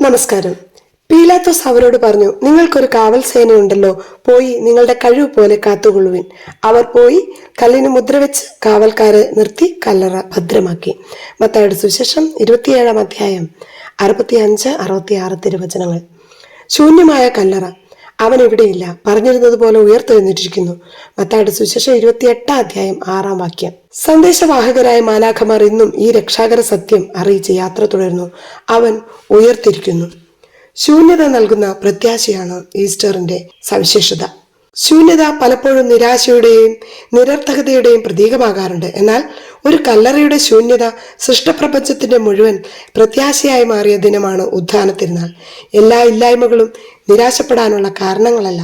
നമസ്കാരം. പീലാത്തോസ് അവരോട് പറഞ്ഞു, നിങ്ങൾക്കൊരു കാവൽ സേനയുണ്ടല്ലോ, പോയി നിങ്ങളുടെ കഴിവ് പോലെ കാത്തുകൊള്ളുവിൻ. അവർ പോയി കല്ലിന് മുദ്രവെച്ച് കാവൽക്കാരെ നിർത്തി കല്ലറ ഭദ്രമാക്കി. മത്തായിയുടെ സുവിശേഷം 27 അധ്യായം 65-66 തിരുവചനങ്ങൾ. ശൂന്യമായ കല്ലറ. അവൻ എവിടെയില്ല, പറഞ്ഞിരുന്നത് പോലെ ഉയർത്തെഴുന്നേറ്റിരിക്കുന്നു. മത്തായിയുടെ സുവിശേഷം 28 അധ്യായം 6 വാക്യം. സന്ദേശവാഹകരായ മാലാഖമാർ ഇന്നും ഈ രക്ഷാകര സത്യം അറിയിച്ച് യാത്ര തുടരുന്നു. അവൻ ഉയർത്തിരിക്കുന്നു. ശൂന്യത നൽകുന്ന പ്രത്യാശയാണ് ഈസ്റ്ററിന്റെ സവിശേഷത. ശൂന്യത പലപ്പോഴും നിരാശയുടെയും നിരർത്ഥകതയുടെയും പ്രതീകമാകാറുണ്ട്. എന്നാൽ ഒരു കല്ലറയുടെ ശൂന്യത സൃഷ്ടപ്രപഞ്ചത്തിന്റെ മുഴുവൻ പ്രത്യാശയായി മാറിയ ദിനമാണ് ഉത്ഥാന തിരുനാൾ. എല്ലാ ഇല്ലായ്മകളും നിരാശപ്പെടാനുള്ള കാരണങ്ങളല്ല.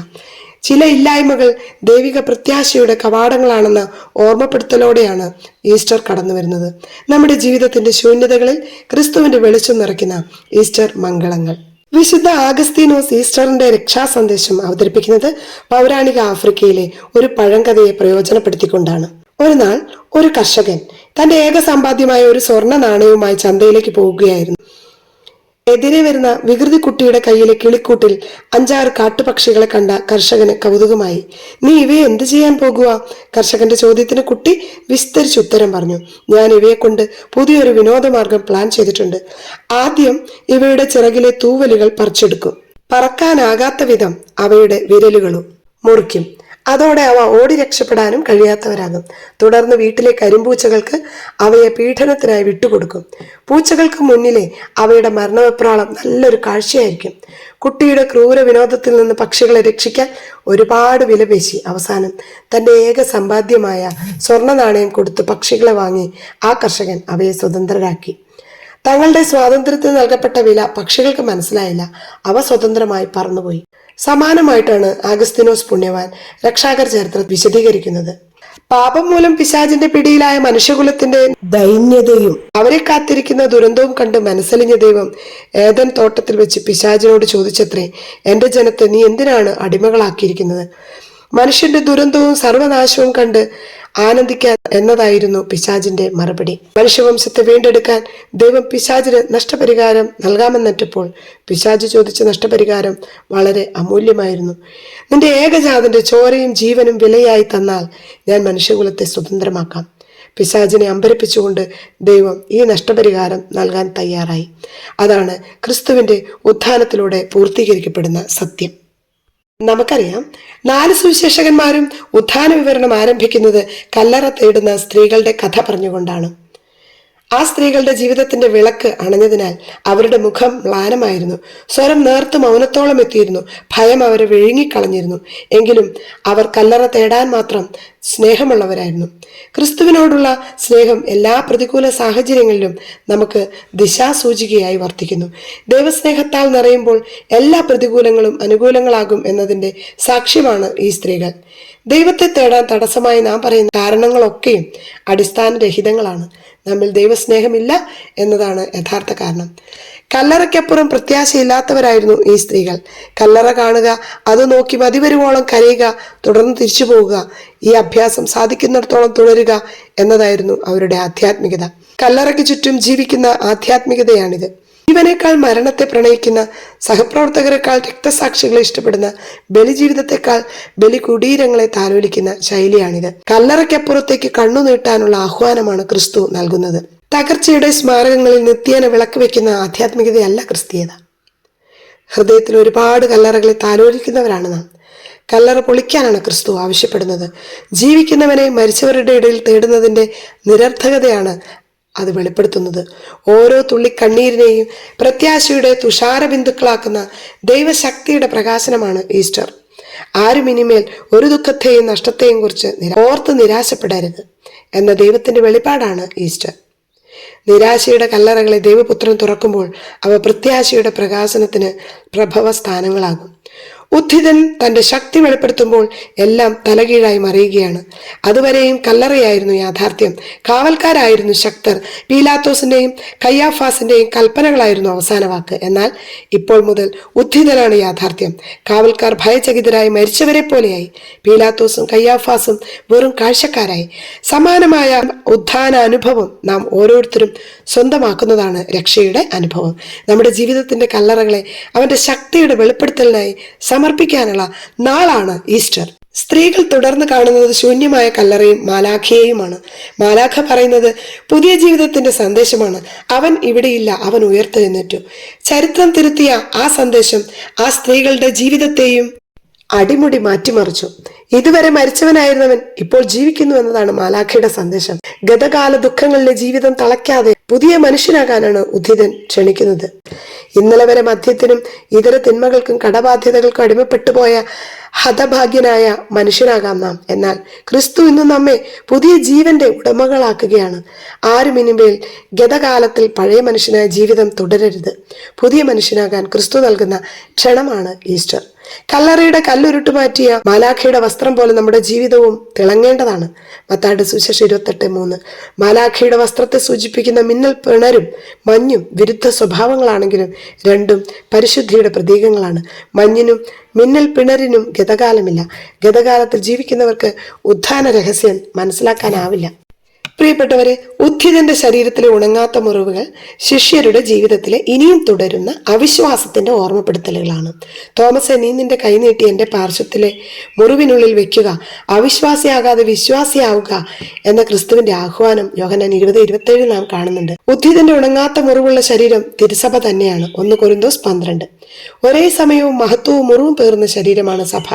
ചില ഇല്ലായ്മകൾ ദൈവിക പ്രത്യാശയുടെ കവാടങ്ങളാണെന്ന ഓർമ്മപ്പെടുത്തലോടെയാണ് ഈസ്റ്റർ കടന്നു വരുന്നത്. നമ്മുടെ ജീവിതത്തിന്റെ ശൂന്യതകളിൽ ക്രിസ്തുവിന്റെ വെളിച്ചം നിറയ്ക്കുന്ന ഈസ്റ്റർ മംഗളങ്ങൾ. വിശുദ്ധ ആഗസ്തീനോസ് ഈസ്റ്ററിന്റെ രക്ഷാസന്ദേശം അവതരിപ്പിക്കുന്നത് പൗരാണിക ആഫ്രിക്കയിലെ ഒരു പഴങ്കഥയെ പ്രയോജനപ്പെടുത്തിക്കൊണ്ടാണ്. ഒരു നാൾ ഒരു കർഷകൻ തന്റെ ഏക സമ്പാദ്യമായ ഒരു സ്വർണ്ണ നാണയവുമായി ചന്തയിലേക്ക് പോകുകയായിരുന്നു. എതിരെ വരുന്ന വികൃതി കുട്ടിയുടെ കയ്യിലെ കിളിക്കൂട്ടിൽ 5-6 കാട്ടുപക്ഷികളെ കണ്ട കർഷകന് കൗതുകമായി. നീ ഇവയെ എന്ത് ചെയ്യാൻ പോകുക? കർഷകന്റെ ചോദ്യത്തിന് കുട്ടി വിസ്തരിച്ച് ഉത്തരം പറഞ്ഞു. ഞാൻ ഇവയെ കൊണ്ട് പുതിയൊരു വിനോദമാർഗം പ്ലാൻ ചെയ്തിട്ടുണ്ട്. ആദ്യം ഇവയുടെ ചിറകിലെ തൂവലുകൾ പറിച്ചെടുക്കും. പറക്കാനാകാത്ത വിധം അവയുടെ വിരലുകളും മുറിക്കും. അതോടെ അവ ഓടി രക്ഷപ്പെടാനും കഴിയാത്തവരാകും. തുടർന്ന് വീട്ടിലെ കരിമ്പൂച്ചകൾക്ക് അവയെ പീഡനത്തിനായി വിട്ടുകൊടുക്കും. പൂച്ചകൾക്ക് മുന്നിലെ അവയുടെ മരണവെപ്രാളം നല്ലൊരു കാഴ്ചയായിരിക്കും. കുട്ടിയുടെ ക്രൂര വിനോദത്തിൽ നിന്ന് പക്ഷികളെ രക്ഷിക്കാൻ ഒരുപാട് വിലപേശി അവസാനം തന്റെ ഏക സമ്പാദ്യമായ സ്വർണ്ണ നാണയം കൊടുത്ത് പക്ഷികളെ വാങ്ങി ആ കർഷകൻ അവയെ സ്വതന്ത്രരാക്കി. തങ്ങളുടെ സ്വാതന്ത്ര്യത്തിന് നൽകപ്പെട്ട വില പക്ഷികൾക്ക് മനസ്സിലായില്ല. അവ സ്വതന്ത്രമായി പറന്നുപോയി. സമാനമായിട്ടാണ് ആഗസ്തീനോസ് പുണ്യവാൻ രക്ഷാകര ചരിത്രം വിശദീകരിക്കുന്നത്. പാപം മൂലം പിശാചിന്റെ പിടിയിലായ മനുഷ്യകുലത്തിന്റെ ദൈന്യതയും അവരെ കാത്തിരിക്കുന്ന ദുരന്തവും കണ്ട് മനസ്സലിഞ്ഞ ദൈവം ഏദൻ തോട്ടത്തിൽ വെച്ച് പിശാചിനോട് ചോദിച്ചത്രേ, എന്റെ ജനത്തെ നീ എന്തിനാണ് അടിമകളാക്കിയിരിക്കുന്നത്? മനുഷ്യന്റെ ദുരന്തവും സർവനാശവും കണ്ട് ആനന്ദിക്കാൻ എന്നതായിരുന്നു പിശാചിന്റെ മറുപടി. മനുഷ്യവംശത്തെ വീണ്ടെടുക്കാൻ ദൈവം പിശാചിന് നഷ്ടപരിഹാരം നൽകാമെന്നറ്റപ്പോൾ പിശാച് ചോദിച്ച നഷ്ടപരിഹാരം വളരെ അമൂല്യമായിരുന്നു. നിന്റെ ഏകജാതന്റെ ചോരയും ജീവനും വിലയായി തന്നാൽ ഞാൻ മനുഷ്യകുലത്തെ സ്വതന്ത്രമാക്കാം. പിശാചിനെ അമ്പരപ്പിച്ചുകൊണ്ട് ദൈവം ഈ നഷ്ടപരിഹാരം നൽകാൻ തയ്യാറായി. അതാണ് ക്രിസ്തുവിന്റെ ഉത്ഥാനത്തിലൂടെ പൂർത്തീകരിക്കപ്പെടുന്ന സത്യം. നമുക്കറിയാം, 4 സുവിശേഷകന്മാരും ഉത്ഥാന വിവരണം ആരംഭിക്കുന്നത് കല്ലറ തേടുന്ന സ്ത്രീകളുടെ കഥ പറഞ്ഞുകൊണ്ടാണ്. ആ സ്ത്രീകളുടെ ജീവിതത്തിന്റെ വിളക്ക് അണഞ്ഞതിനാൽ അവരുടെ മുഖം മ്ലാനമായിരുന്നു. സ്വരം നേർത്ത് മൗനത്തോളം എത്തിയിരുന്നു. ഭയം അവരെ വിഴുങ്ങിക്കളഞ്ഞിരുന്നു. എങ്കിലും അവർ കല്ലറ തേടാൻ മാത്രം സ്നേഹമുള്ളവരായിരുന്നു. ക്രിസ്തുവിനോടുള്ള സ്നേഹം എല്ലാ പ്രതികൂല സാഹചര്യങ്ങളിലും നമുക്ക് ദിശാസൂചികയായി വർത്തിക്കുന്നു. ദൈവസ്നേഹത്താൽ നിറയുമ്പോൾ എല്ലാ പ്രതികൂലങ്ങളും അനുകൂലങ്ങളാകും എന്നതിന്റെ സാക്ഷ്യമാണ് ഈ സ്ത്രീകൾ. ദൈവത്തെ തേടാൻ തടസ്സമായി നാം പറയുന്ന കാരണങ്ങളൊക്കെയും അടിസ്ഥാനരഹിതങ്ങളാണ്. നമ്മിൽ ദൈവസ്നേഹമില്ല എന്നതാണ് യഥാർത്ഥ കാരണം. കല്ലറയ്ക്കപ്പുറം പ്രത്യാശയില്ലാത്തവരായിരുന്നു ഈ സ്ത്രീകൾ. കല്ലറ കാണുക, അത് നോക്കി മതിവരുവോളം കരയുക, തുടർന്ന് തിരിച്ചു പോവുക, ഈ അഭ്യാസം സാധിക്കുന്നിടത്തോളം തുടരുക എന്നതായിരുന്നു അവരുടെ ആധ്യാത്മികത. കല്ലറയ്ക്ക് ചുറ്റും ജീവിക്കുന്ന ആധ്യാത്മികതയാണിത്. ജീവനേക്കാൾ മരണത്തെ പ്രണയിക്കുന്ന, സഹപ്രവർത്തകരെക്കാൾ രക്തസാക്ഷികളെ ഇഷ്ടപ്പെടുന്ന, ബലിജീവിതത്തെക്കാൾ ബലികുടീരങ്ങളെ താലോലിക്കുന്ന ശൈലിയാണിത്. കല്ലറയ്ക്കപ്പുറത്തേക്ക് കണ്ണു നീട്ടാനുള്ള ആഹ്വാനമാണ് ക്രിസ്തു നൽകുന്നത്. തകർച്ചയുടെ സ്മാരകങ്ങളിൽ നിത്യേന വിളക്ക് വെക്കുന്ന ആധ്യാത്മികതയല്ല ക്രിസ്തീയത. ഹൃദയത്തിൽ ഒരുപാട് കല്ലറകളെ താലോലിക്കുന്നവരാണ് നാം. കല്ലറ പൊളിക്കാനാണ് ക്രിസ്തു ആവശ്യപ്പെടുന്നത്. ജീവിക്കുന്നവനെ മരിച്ചവരുടെ ഇടയിൽ തേടുന്നതിന്റെ നിരർത്ഥകതയാണ് അത് വെളിപ്പെടുത്തുന്നത്. ഓരോ തുള്ളി കണ്ണീരിനെയും പ്രത്യാശയുടെ തുഷാര ബിന്ദുക്കളാക്കുന്ന ദൈവശക്തിയുടെ പ്രകാശനമാണ് ഈസ്റ്റർ. ആരും ഇനിമേൽ ഒരു ദുഃഖത്തെയും നഷ്ടത്തെയും കുറിച്ച് ഓർത്ത് നിരാശപ്പെടരുത് എന്ന ദൈവത്തിന്റെ വെളിപ്പാടാണ് ഈസ്റ്റർ. നിരാശയുടെ കല്ലറകളെ ദൈവപുത്രൻ തുറക്കുമ്പോൾ അവ പ്രത്യാശയുടെ പ്രകാശനത്തിന് പ്രഭവ സ്ഥാനങ്ങളാകും. ഉദ്ധിതൻ തന്റെ ശക്തി വെളിപ്പെടുത്തുമ്പോൾ എല്ലാം തലകീഴായി മറിയുകയാണ്. അതുവരെയും കല്ലറയായിരുന്നു യാഥാർത്ഥ്യം, കാവൽക്കാരായിരുന്നു ശക്തർ, പീലാത്തോസിന്റെയും കയ്യാഫാസിന്റെയും കൽപ്പനകളായിരുന്നു അവസാന വാക്ക്. എന്നാൽ ഇപ്പോൾ മുതൽ ഉദ്ധിതനാണ് യാഥാർത്ഥ്യം. കാവൽക്കാർ ഭയചകിതരായി മരിച്ചവരെ പോലെയായി. പീലാത്തോസും കയ്യാഫാസും വെറും കാഴ്ചക്കാരായി. സമാനമായ ഉദ്ധാന അനുഭവം നാം ഓരോരുത്തരും സ്വന്തമാക്കുന്നതാണ് രക്ഷയുടെ അനുഭവം. നമ്മുടെ ജീവിതത്തിന്റെ കല്ലറകളെ അവന്റെ ശക്തിയുടെ വെളിപ്പെടുത്തലിനായി സമർപ്പിക്കാനുള്ള നാളാണ് ഈസ്റ്റർ. സ്ത്രീകൾ തുടർന്ന് കാണുന്നത് ശൂന്യമായ കല്ലറയും മാലാഖയെയുമാണ്. മാലാഖ പറയുന്നത് പുതിയ ജീവിതത്തിന്റെ സന്ദേശമാണ്. അവൻ ഇവിടെയില്ല, അവൻ ഉയർത്തെഴുന്നേറ്റു. ചരിത്രം തിരുത്തിയ ആ സന്ദേശം ആ സ്ത്രീകളുടെ ജീവിതത്തെയും അടിമുടി മാറ്റിമറിച്ചു. ഇതുവരെ മരിച്ചവനായിരുന്നവൻ ഇപ്പോൾ ജീവിക്കുന്നു എന്നതാണ് മാലാഖയുടെ സന്ദേശം. ഗതകാല ദുഃഖങ്ങളിലെ ജീവിതം തളയ്ക്കാതെ പുതിയ മനുഷ്യനാകാനാണ് ഉദ്ധിതൻ ക്ഷണിക്കുന്നത്. ഇന്നലെ വരെ മദ്യത്തിനും ഇതര തിന്മകൾക്കും കടബാധ്യതകൾക്കും അടിമപ്പെട്ടുപോയ ഹതഭാഗ്യനായ മനുഷ്യനാകാം നാം. എന്നാൽ ക്രിസ്തു ഇന്ന് നമ്മെ പുതിയ ജീവന്റെ ഉടമകളാക്കുകയാണ്. ആരും ഇനിമേൽ ഗതകാലത്തിൽ പഴയ മനുഷ്യനായ ജീവിതം തുടരരുത്. പുതിയ മനുഷ്യനാകാൻ ക്രിസ്തു നൽകുന്ന ക്ഷണമാണ് ഈസ്റ്റർ. കല്ലറയുടെ കല്ലുരുട്ടു മാറ്റിയ മാലാഖയുടെ വസ്ത്രം പോലെ നമ്മുടെ ജീവിതവും തിളങ്ങേണ്ടതാണ്. മത്തായിയുടെ സുവിശേഷം 28:3. മാലാഖയുടെ വസ്ത്രത്തെ സൂചിപ്പിക്കുന്ന മിന്നൽ പിണരും മഞ്ഞും വിരുദ്ധ സ്വഭാവങ്ങളാണെങ്കിലും രണ്ടും പരിശുദ്ധിയുടെ പ്രതീകങ്ങളാണ്. മഞ്ഞിനും മിന്നൽ പിണരിനും ഗതകാലമില്ല. ഗതകാലത്തിൽ ജീവിക്കുന്നവർക്ക് ഉത്ഥാന രഹസ്യം മനസ്സിലാക്കാനാവില്ല. പ്രിയപ്പെട്ടവരെ, ഉദ്ധിതന്റെ ശരീരത്തിലെ ഉണങ്ങാത്ത മുറിവുകൾ ശിഷ്യരുടെ ജീവിതത്തിലെ ഇനിയും തുടരുന്ന അവിശ്വാസത്തിന്റെ ഓർമ്മപ്പെടുത്തലുകളാണ്. തോമസെ, നീ നിന്റെ കൈ നീട്ടി എന്റെ പാർശ്വത്തിലെ മുറിവിനുള്ളിൽ വെക്കുക, അവിശ്വാസിയാകാതെ വിശ്വാസിയാവുക എന്ന ക്രിസ്തുവിന്റെ ആഹ്വാനം യോഹന്നാൻ 20:27 നാം കാണുന്നുണ്ട്. ഉദ്ധിതന്റെ ഉണങ്ങാത്ത മുറിവുള്ള ശരീരം തിരുസഭ തന്നെയാണ്. 1 കൊരിന്തോസ് 12. ഒരേ സമയവും മഹത്വവും മുറിവും പേറുന്ന ശരീരമാണ് സഭ.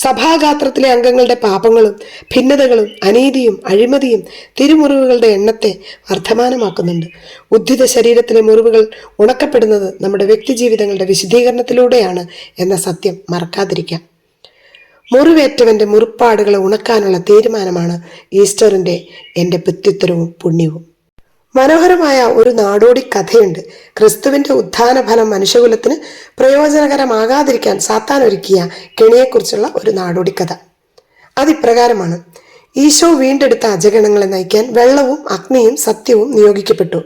സഭാഗാത്രത്തിലെ അംഗങ്ങളുടെ പാപങ്ങളും ഭിന്നതകളും അനീതിയും അഴിമതിയും തിരുമുറിവുകളുടെ എണ്ണത്തെ വർദ്ധമാനമാക്കുന്നുണ്ട്. ഉദ്ധിത ശരീരത്തിലെ മുറിവുകൾ ഉണക്കപ്പെടുന്നത് നമ്മുടെ വ്യക്തിജീവിതങ്ങളുടെ വിശുദ്ധീകരണത്തിലൂടെയാണ് എന്ന സത്യം മറക്കാതിരിക്കാം. മുറിവേറ്റവന്റെ മുറിപ്പാടുകളെ ഉണക്കാനുള്ള തീരുമാനമാണ് ഈസ്റ്ററിന്റെ എൻ്റെ പ്രത്യുത്തരവും പുണ്യവും. മനോഹരമായ ഒരു നാടോടി കഥയുണ്ട്. ക്രിസ്തുവിന്റെ ഉത്ഥാന ഫലം മനുഷ്യകുലത്തിന് പ്രയോജനകരമാകാതിരിക്കാൻ സാത്താൻ ഒരുക്കിയ കെണിയെക്കുറിച്ചുള്ള ഒരു നാടോടി കഥ. അതിപ്രകാരമാണ്: ഈശോ വീണ്ടെടുത്ത അജഗണങ്ങളെ നയിക്കാൻ വെള്ളവും അഗ്നിയും സത്യവും നിയോഗിക്കപ്പെട്ടു.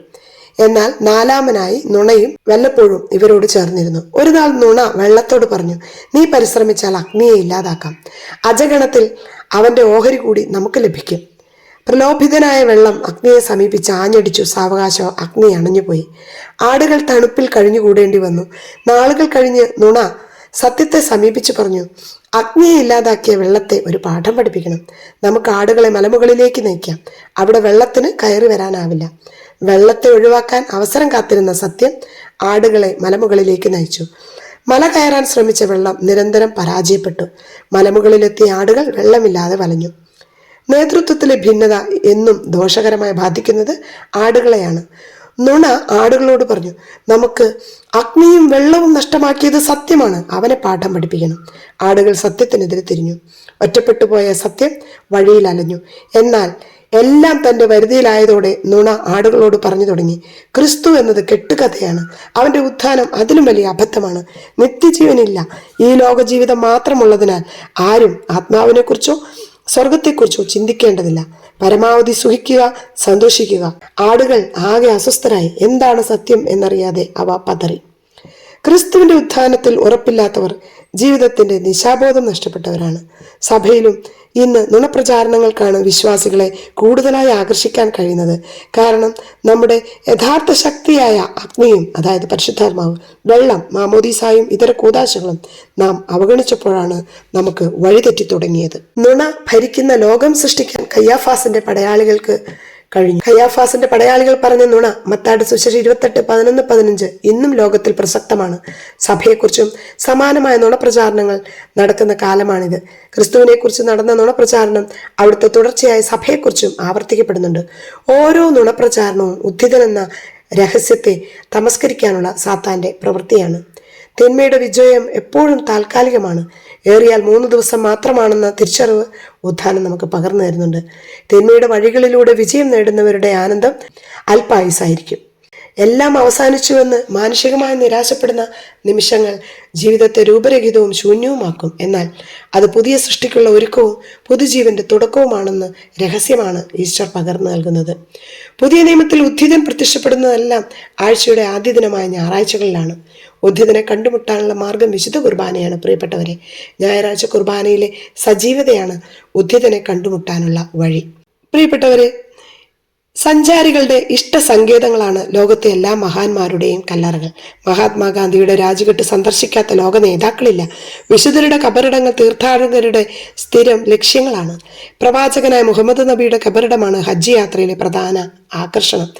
എന്നാൽ നാലാമനായി നുണയും വല്ലപ്പോഴും ഇവരോട് ചേർന്നിരുന്നു. ഒരു നാൾ നുണ വെള്ളത്തോട് പറഞ്ഞു, നീ പരിശ്രമിച്ചാൽ അഗ്നിയെ ഇല്ലാതാക്കാം. അജഗണത്തിൽ അവന്റെ ഓഹരി കൂടി നമുക്ക് ലഭിക്കും. പ്രലോഭിതനായ വെള്ളം അഗ്നിയെ സമീപിച്ച് ആഞ്ഞടിച്ചു. സാവകാശം അഗ്നി അണഞ്ഞുപോയി. ആടുകൾ തണുപ്പിൽ കഴിഞ്ഞുകൂടേണ്ടി വന്നു. നാളുകൾ കഴിഞ്ഞ് നുണ സത്യത്തെ സമീപിച്ചു പറഞ്ഞു, അഗ്നിയെ ഇല്ലാതാക്കിയ വെള്ളത്തെ ഒരു പാഠം പഠിപ്പിക്കണം. നമുക്ക് ആടുകളെ മലമുകളിലേക്ക് നയിക്കാം. അവിടെ വെള്ളത്തിന് കയറി വരാനാവില്ല. വെള്ളത്തെ ഒഴിവാക്കാൻ അവസരം കാത്തിരുന്ന സത്യം ആടുകളെ മലമുകളിലേക്ക് നയിച്ചു. മല കയറാൻ ശ്രമിച്ച വെള്ളം നിരന്തരം പരാജയപ്പെട്ടു. മലമുകളിലെത്തിയ ആടുകൾ വെള്ളമില്ലാതെ വലഞ്ഞു. നേതൃത്വത്തിലെ ഭിന്നത എന്നും ദോഷകരമായി ബാധിക്കുന്നത് ആടുകളെയാണ്. നുണ ആടുകളോട് പറഞ്ഞു, നമുക്ക് അഗ്നിയും വെള്ളവും നഷ്ടമാക്കിയത് സത്യമാണ്, അവനെ പാഠം പഠിപ്പിക്കണം. ആടുകൾ സത്യത്തിനെതിരെ തിരിഞ്ഞു. ഒറ്റപ്പെട്ടു പോയ സത്യം വഴിയിൽ അലഞ്ഞു. എന്നാൽ എല്ലാം തന്റെ വരുതിയിലായതോടെ നുണ ആടുകളോട് പറഞ്ഞു തുടങ്ങി, ക്രിസ്തു എന്നത് കെട്ടുകഥയാണ്. അവന്റെ ഉത്ഥാനം അതിലും വലിയ അബദ്ധമാണ്. നിത്യജീവനില്ല. ഈ ലോക ജീവിതം മാത്രമുള്ളതിനാൽ ആരും ആത്മാവിനെ കുറിച്ചോ സ്വർഗത്തെക്കുറിച്ചോ ചിന്തിക്കേണ്ടതില്ല. പരമാവധി സുഖിക്കുക, സന്തോഷിക്കുക. ആടുകൾ ആകെ അസ്വസ്ഥരായി. എന്താണ് സത്യം എന്നറിയാതെ അവ പതറി. ക്രിസ്തുവിന്റെ ഉത്ഥാനത്തിൽ ഉറപ്പില്ലാത്തവർ ജീവിതത്തിന്റെ ദിശാബോധം നഷ്ടപ്പെട്ടവരാണ്. സഭയിലും ഇന്ന് നുണപ്രചാരണങ്ങൾക്കാണ് വിശ്വാസികളെ കൂടുതലായി ആകർഷിക്കാൻ കഴിയുന്നത്. കാരണം നമ്മുടെ യഥാർത്ഥ ശക്തിയായ അഗ്നിയും, അതായത് പരിശുദ്ധാത്മാവ്, വെള്ളം, മാമോദീസായും ഇതര കൂദാശകളും നാം അവഗണിച്ചപ്പോഴാണ് നമുക്ക് വഴിതെറ്റി തുടങ്ങിയത്. നുണ ഭരിക്കുന്ന ലോകം സൃഷ്ടിക്കാൻ കയ്യാഫാസിന്റെ പടയാളികൾക്ക് കഴിഞ്ഞു. കയ്യാഫാസിന്റെ പടയാളികൾ പറഞ്ഞ നുണ മത്തായിയുടെ സുവിശേഷം 28:11-15 ഇന്നും ലോകത്തിൽ പ്രസക്തമാണ്. സഭയെക്കുറിച്ചും സമാനമായ നുണപ്രചാരണങ്ങൾ നടക്കുന്ന കാലമാണിത്. ക്രിസ്തുവിനെ കുറിച്ച് നടന്ന നുണപ്രചാരണം അവിടുത്തെ തുടർച്ചയായ സഭയെക്കുറിച്ചും ആവർത്തിക്കപ്പെടുന്നുണ്ട്. ഓരോ നുണപ്രചാരണവും ഉദ്ധിതനെന്ന രഹസ്യത്തെ തമസ്കരിക്കാനുള്ള സാത്താന്റെ പ്രവൃത്തിയാണ്. തിന്മയുടെ വിജയം എപ്പോഴും താൽക്കാലികമാണ്. ഏറിയാൽ 3 ദിവസം മാത്രമാണെന്ന തിരിച്ചറിവ് ഉത്ഥാനം നമുക്ക് പകർന്നു തരുന്നുണ്ട്. തിന്മയുടെ വഴികളിലൂടെ വിജയം നേടുന്നവരുടെ ആനന്ദം അല്പായുസായിരിക്കും. എല്ലാം അവസാനിച്ചുവെന്ന് മാനുഷികമായി നിരാശപ്പെടുന്ന നിമിഷങ്ങൾ ജീവിതത്തെ രൂപരഹിതവും ശൂന്യവുമാക്കും. എന്നാൽ അത് പുതിയ സൃഷ്ടിക്കുള്ള ഒരുക്കവും പുതുജീവന്റെ തുടക്കവുമാണെന്ന് രഹസ്യമാണ് ഈസ്റ്റർ പകർന്നു നൽകുന്നത്. പുതിയ നിയമത്തിൽ ഉദ്ധിതൻ പ്രത്യക്ഷപ്പെടുന്നതെല്ലാം ആഴ്ചയുടെ ആദ്യ ദിനമായ ഞായറാഴ്ചകളിലാണ്. ഉദ്ധിതനെ കണ്ടുമുട്ടാനുള്ള മാർഗം വിശുദ്ധ കുർബാനയാണ്. പ്രിയപ്പെട്ടവരെ, ഞായറാഴ്ച കുർബാനയിലെ സജീവതയാണ് ഉദ്ധിതനെ കണ്ടുമുട്ടാനുള്ള വഴി. പ്രിയപ്പെട്ടവരെ, സഞ്ചാരികളുടെ ഇഷ്ട സങ്കേതങ്ങളാണ് ലോകത്തെ എല്ലാ മഹാന്മാരുടെയും കല്ലറകൾ. മഹാത്മാഗാന്ധിയുടെ രാജ്ഘട്ട് സന്ദർശിക്കാത്ത ലോക നേതാക്കളില്ല. വിശുദ്ധരുടെ കബറിടങ്ങൾ തീർത്ഥാടകരുടെ സ്ഥിരം ലക്ഷ്യങ്ങളാണ്. പ്രവാചകനായ മുഹമ്മദ് നബിയുടെ കബറിടമാണ് ഹജ്ജ് യാത്രയിലെ പ്രധാന ആകർഷണം.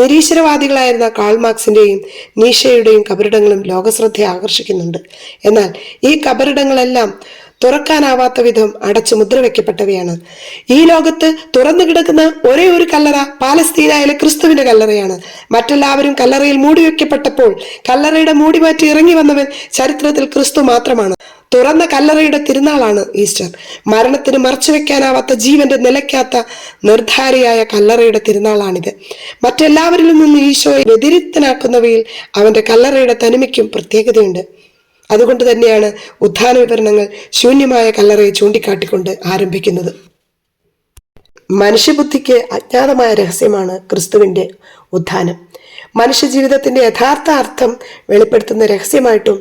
നിരീശ്വരവാദികളായിരുന്ന കാൾ മാർക്സിന്റെയും നീഷയുടെയും കബറിടങ്ങളും ലോകശ്രദ്ധയെ ആകർഷിക്കുന്നുണ്ട്. എന്നാൽ ഈ കബറിടങ്ങളെല്ലാം തുറക്കാനാവാത്ത വിധം അടച്ചു മുദ്രവെക്കപ്പെട്ടവയാണ്. ഈ ലോകത്ത് തുറന്നു കിടക്കുന്ന ഒരേ ഒരു കല്ലറ പാലസ്തീനായാലെ ക്രിസ്തുവിന്റെ കല്ലറയാണ്. മറ്റെല്ലാവരും കല്ലറയിൽ മൂടിവെക്കപ്പെട്ടപ്പോൾ കല്ലറയുടെ മൂടി മാറ്റി ഇറങ്ങി വന്നവൻ ചരിത്രത്തിൽ ക്രിസ്തു മാത്രമാണ്. തുറന്ന കല്ലറയുടെ തിരുനാളാണ് ഈസ്റ്റർ. മരണത്തിന് മറച്ചുവെക്കാനാവാത്ത ജീവന്റെ നിലയ്ക്കാത്ത നിർധാരിയായ കല്ലറയുടെ തിരുനാളാണിത്. മറ്റെല്ലാവരിലും നിന്ന് ഈശോയെ വ്യതിരിക്തനാക്കുന്നവയിൽ അവന്റെ കല്ലറയുടെ തനിമയ്ക്കും പ്രത്യേകതയുണ്ട്. അതുകൊണ്ട് തന്നെയാണ് ഉത്ഥാന വിവരണങ്ങൾ ശൂന്യമായ കല്ലറയെ ചൂണ്ടിക്കാട്ടിക്കൊണ്ട് ആരംഭിക്കുന്നത്. മനുഷ്യബുദ്ധിക്ക് അജ്ഞാതമായ രഹസ്യമാണ് ക്രിസ്തുവിന്റെ ഉത്ഥാനം. മനുഷ്യജീവിതത്തിന്റെ യഥാർത്ഥ അർത്ഥം വെളിപ്പെടുത്തുന്ന രഹസ്യമായിട്ടും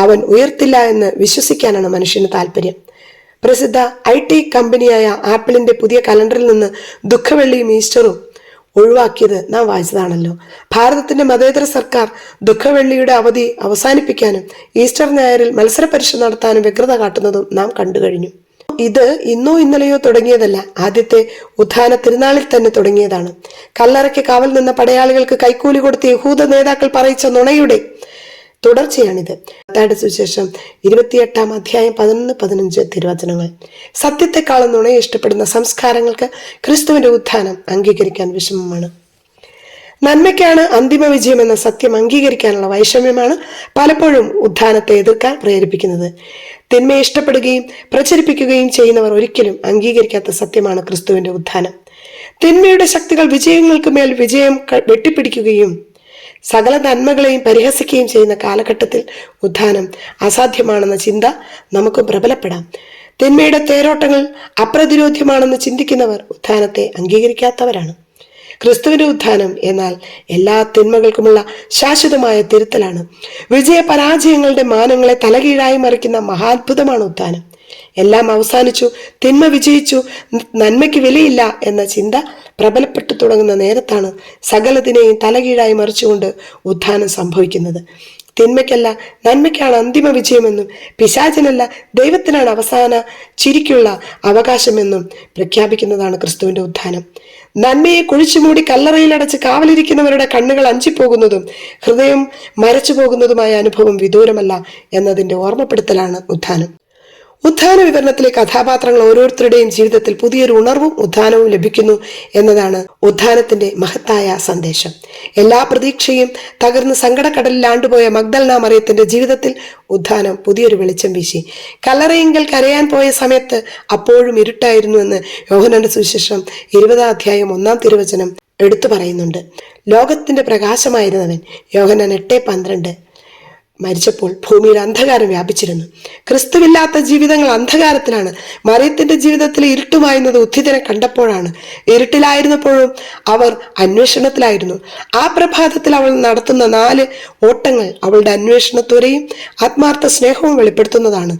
അവൻ ഉയർത്തില്ല എന്ന് വിശ്വസിക്കാനാണ് മനുഷ്യന് താല്പര്യം. പ്രസിദ്ധ IT കമ്പനിയായ ആപ്പിളിന്റെ പുതിയ കലണ്ടറിൽ നിന്ന് ദുഃഖവെള്ളിയും ഈസ്റ്ററും ഒഴിവാക്കിയത് നാം വായിച്ചതാണല്ലോ. ഭാരതത്തിന്റെ മതേതര സർക്കാർ ദുഃഖവെള്ളിയുടെ അവധി അവസാനിപ്പിക്കാനും ഈസ്റ്റർ ഞായറിൽ മത്സര പരീക്ഷ നടത്താനും വ്യഗ്രത കാട്ടുന്നതും നാം കണ്ടു കഴിഞ്ഞു. ഇത് ഇന്നോ ഇന്നലെയോ തുടങ്ങിയതല്ല, ആദ്യത്തെ ഉത്ഥാന തിരുനാളിൽ തന്നെ തുടങ്ങിയതാണ്. കല്ലറയ്ക്ക് കാവൽ നിന്ന പടയാളികൾക്ക് കൈക്കൂലി കൊടുത്ത യഹൂദ നേതാക്കൾ പറയിച്ച നുണയുടെ തുടർച്ചയാണിത്. മത്തായിയുടെ സുവിശേഷം 28-ാം അധ്യായം 11-15 തിരുവചനങ്ങൾ. സത്യത്തെക്കാളും നുണയെ ഇഷ്ടപ്പെടുന്ന സംസ്കാരങ്ങൾക്ക് ക്രിസ്തുവിന്റെ ഉത്ഥാനം അംഗീകരിക്കാൻ വിഷമമാണ്. നന്മയ്ക്കാണ് അന്തിമ വിജയം എന്ന സത്യം അംഗീകരിക്കാനുള്ള വൈഷമ്യമാണ് പലപ്പോഴും ഉത്ഥാനത്തെ എതിർക്കാൻ പ്രേരിപ്പിക്കുന്നത്. തിന്മയെ ഇഷ്ടപ്പെടുകയും പ്രചരിപ്പിക്കുകയും ചെയ്യുന്നവർ ഒരിക്കലും അംഗീകരിക്കാത്ത സത്യമാണ് ക്രിസ്തുവിന്റെ ഉത്ഥാനം. തിന്മയുടെ ശക്തികൾ വിജയങ്ങൾക്ക് മേൽ വിജയം വെട്ടിപ്പിടിക്കുകയും സകല നന്മകളെയും പരിഹസിക്കുകയും ചെയ്യുന്ന കാലഘട്ടത്തിൽ ഉത്ഥാനം അസാധ്യമാണെന്ന ചിന്ത നമുക്ക് പ്രബലപ്പെടാം. തിന്മയുടെ തേരോട്ടങ്ങൾ അപ്രതിരോധ്യമാണെന്ന് ചിന്തിക്കുന്നവർ ഉത്ഥാനത്തെ അംഗീകരിക്കാത്തവരാണ്. ക്രിസ്തുവിന്റെ ഉത്ഥാനം എന്നാൽ എല്ലാ തിന്മകൾക്കുമുള്ള ശാശ്വതമായ തിരുത്തലാണ്. വിജയ പരാജയങ്ങളുടെ മാനങ്ങളെ തലകീഴായി മറിക്കുന്ന മഹാത്ഭുതമാണ് ഉത്ഥാനം. എല്ലാം അവസാനിച്ചു, തിന്മ വിജയിച്ചു, നന്മയ്ക്ക് വിലയില്ല എന്ന ചിന്ത പ്രബലപ്പെട്ടു തുടങ്ങുന്ന നേരത്താണ് സകലതിനെയും തലകീഴായി മറിച്ചുകൊണ്ട് ഉത്ഥാനം സംഭവിക്കുന്നത്. തിന്മയ്ക്കല്ല നന്മയ്ക്കാണ് അന്തിമ വിജയമെന്നും പിശാചിനല്ല ദൈവത്തിനാണ് അവസാന ചിരിക്കുള്ള അവകാശമെന്നും പ്രഖ്യാപിക്കുന്നതാണ് ക്രിസ്തുവിന്റെ ഉത്ഥാനം. നന്മയെ കുഴിച്ചുമൂടി കല്ലറയിലടച്ച് കാവലിരിക്കുന്നവരുടെ കണ്ണുകൾ അഞ്ചിപ്പോകുന്നതും ഹൃദയം മരച്ചു പോകുന്നതുമായ അനുഭവം വിദൂരമല്ല എന്നതിന്റെ ഓർമ്മപ്പെടുത്തലാണ് ഉത്ഥാനം. ഉത്ഥാന വിവരണത്തിലെ കഥാപാത്രങ്ങൾ ഓരോരുത്തരുടെയും ജീവിതത്തിൽ പുതിയൊരു ഉണർവും ഉത്ഥാനവും ലഭിക്കുന്നു എന്നതാണ് ഉത്ഥാനത്തിന്റെ മഹത്തായ സന്ദേശം. എല്ലാ പ്രതീക്ഷയും തകർന്ന് സങ്കടക്കടലിൽ ആണ്ടുപോയ മഗ്ദലന മറിയത്തിന്റെ ജീവിതത്തിൽ ഉത്ഥാനം പുതിയൊരു വെളിച്ചം വീശി. കല്ലറയിങ്കൽ കരയാൻ പോയ സമയത്ത് അപ്പോഴും ഇരുട്ടായിരുന്നു എന്ന് യോഹന്നാന്റെ സുവിശേഷം 20-ാം അധ്യായം 1-ാം തിരുവചനം എടുത്തു പറയുന്നുണ്ട്. ലോകത്തിന്റെ പ്രകാശമായിരുന്നവൻ യോഹന്നാൻ 8:12 മരിച്ചപ്പോൾ ഭൂമിയിൽ അന്ധകാരം വ്യാപിച്ചിരുന്നു. ക്രിസ്തുവില്ലാത്ത ജീവിതങ്ങൾ അന്ധകാരത്തിലാണ്. മറിയത്തിന്റെ ജീവിതത്തിലെ ഇരുട്ടുമായിരുന്നത് ഉത്ഥിതനെ കണ്ടപ്പോഴാണ്. ഇരുട്ടിലായിരുന്നപ്പോഴും അവർ അന്വേഷണത്തിലായിരുന്നു. ആ പ്രഭാതത്തിൽ അവൾ നടത്തുന്ന 4 ഓട്ടങ്ങൾ അവളുടെ അന്വേഷണത്വരെയും ആത്മാർത്ഥ സ്നേഹവും വെളിപ്പെടുത്തുന്നതാണ്.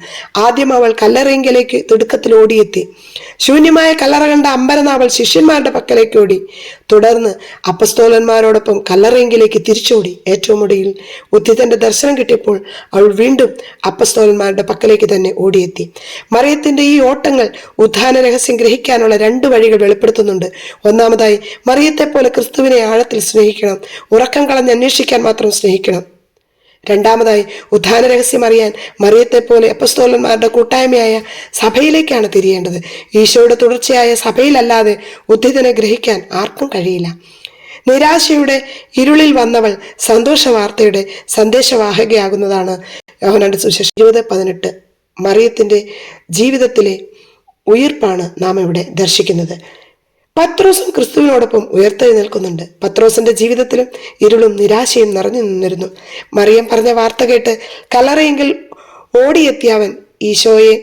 ആദ്യം അവൾ കല്ലറയിങ്കലേക്ക് തിടുക്കത്തിൽ ഓടിയെത്തി. ശൂന്യമായ കല്ലറ കണ്ട അമ്പരന്ന് അവൾ ശിഷ്യന്മാരുടെ പക്കലേക്ക് ഓടി. തുടർന്ന് അപ്പസ്തോലന്മാരോടൊപ്പം കല്ലറയിങ്കിലേക്ക് തിരിച്ചോടി. ഏറ്റവും ഒടുവിൽ ഉത്ഥിതന്റെ ദർശനം കിട്ടിയപ്പോൾ അവൾ വീണ്ടും അപ്പസ്തോലന്മാരുടെ പക്കലേക്ക് തന്നെ ഓടിയെത്തി. മറിയത്തിന്റെ ഈ ഓട്ടങ്ങൾ ഉത്ഥാന രഹസ്യം ഗ്രഹിക്കാനുള്ള 2 വഴികൾ വെളിപ്പെടുത്തുന്നുണ്ട്. ഒന്നാമതായി, മറിയത്തെ പോലെ ക്രിസ്തുവിനെ ആഴത്തിൽ സ്നേഹിക്കണം. ഉറക്കം കളഞ്ഞ് അന്വേഷിക്കാൻ മാത്രം സ്നേഹിക്കണം. രണ്ടാമതായി, ഉത്ഥാന രഹസ്യം അറിയാൻ മറിയത്തെ പോലെ അപ്പസ്തോലന്മാരുടെ കൂട്ടായ്മയായ സഭയിലേക്കാണ് തിരിയേണ്ടത്. ഈശോയുടെ തുടർച്ചയായ സഭയിലല്ലാതെ ഉത്ഥിതനെ ഗ്രഹിക്കാൻ ആർക്കും കഴിയില്ല. നിരാശയുടെ ഇരുളിൽ വന്നവൾ സന്തോഷ വാർത്തയുടെ സന്ദേശവാഹകയാകുന്നതാണ് യോഹന്നാന്റെ സുവിശേഷം 20:18. മറിയത്തിന്റെ ജീവിതത്തിലെ ഉയിർപ്പാണ് നാം ഇവിടെ ദർശിക്കുന്നത്. പത്രോസും ക്രിസ്തുവിനോടൊപ്പം ഉയർത്തെഴുന്നേൽക്കുന്നുണ്ട്. പത്രോസിന്റെ ജീവിതത്തിലും ഇരുളും നിരാശയും നിറഞ്ഞു നിന്നിരുന്നു. മറിയം പറഞ്ഞ വാർത്ത കേട്ട് കല്ലറയെങ്കിൽ ഓടിയെത്തിയ അവൻ ഈശോയെ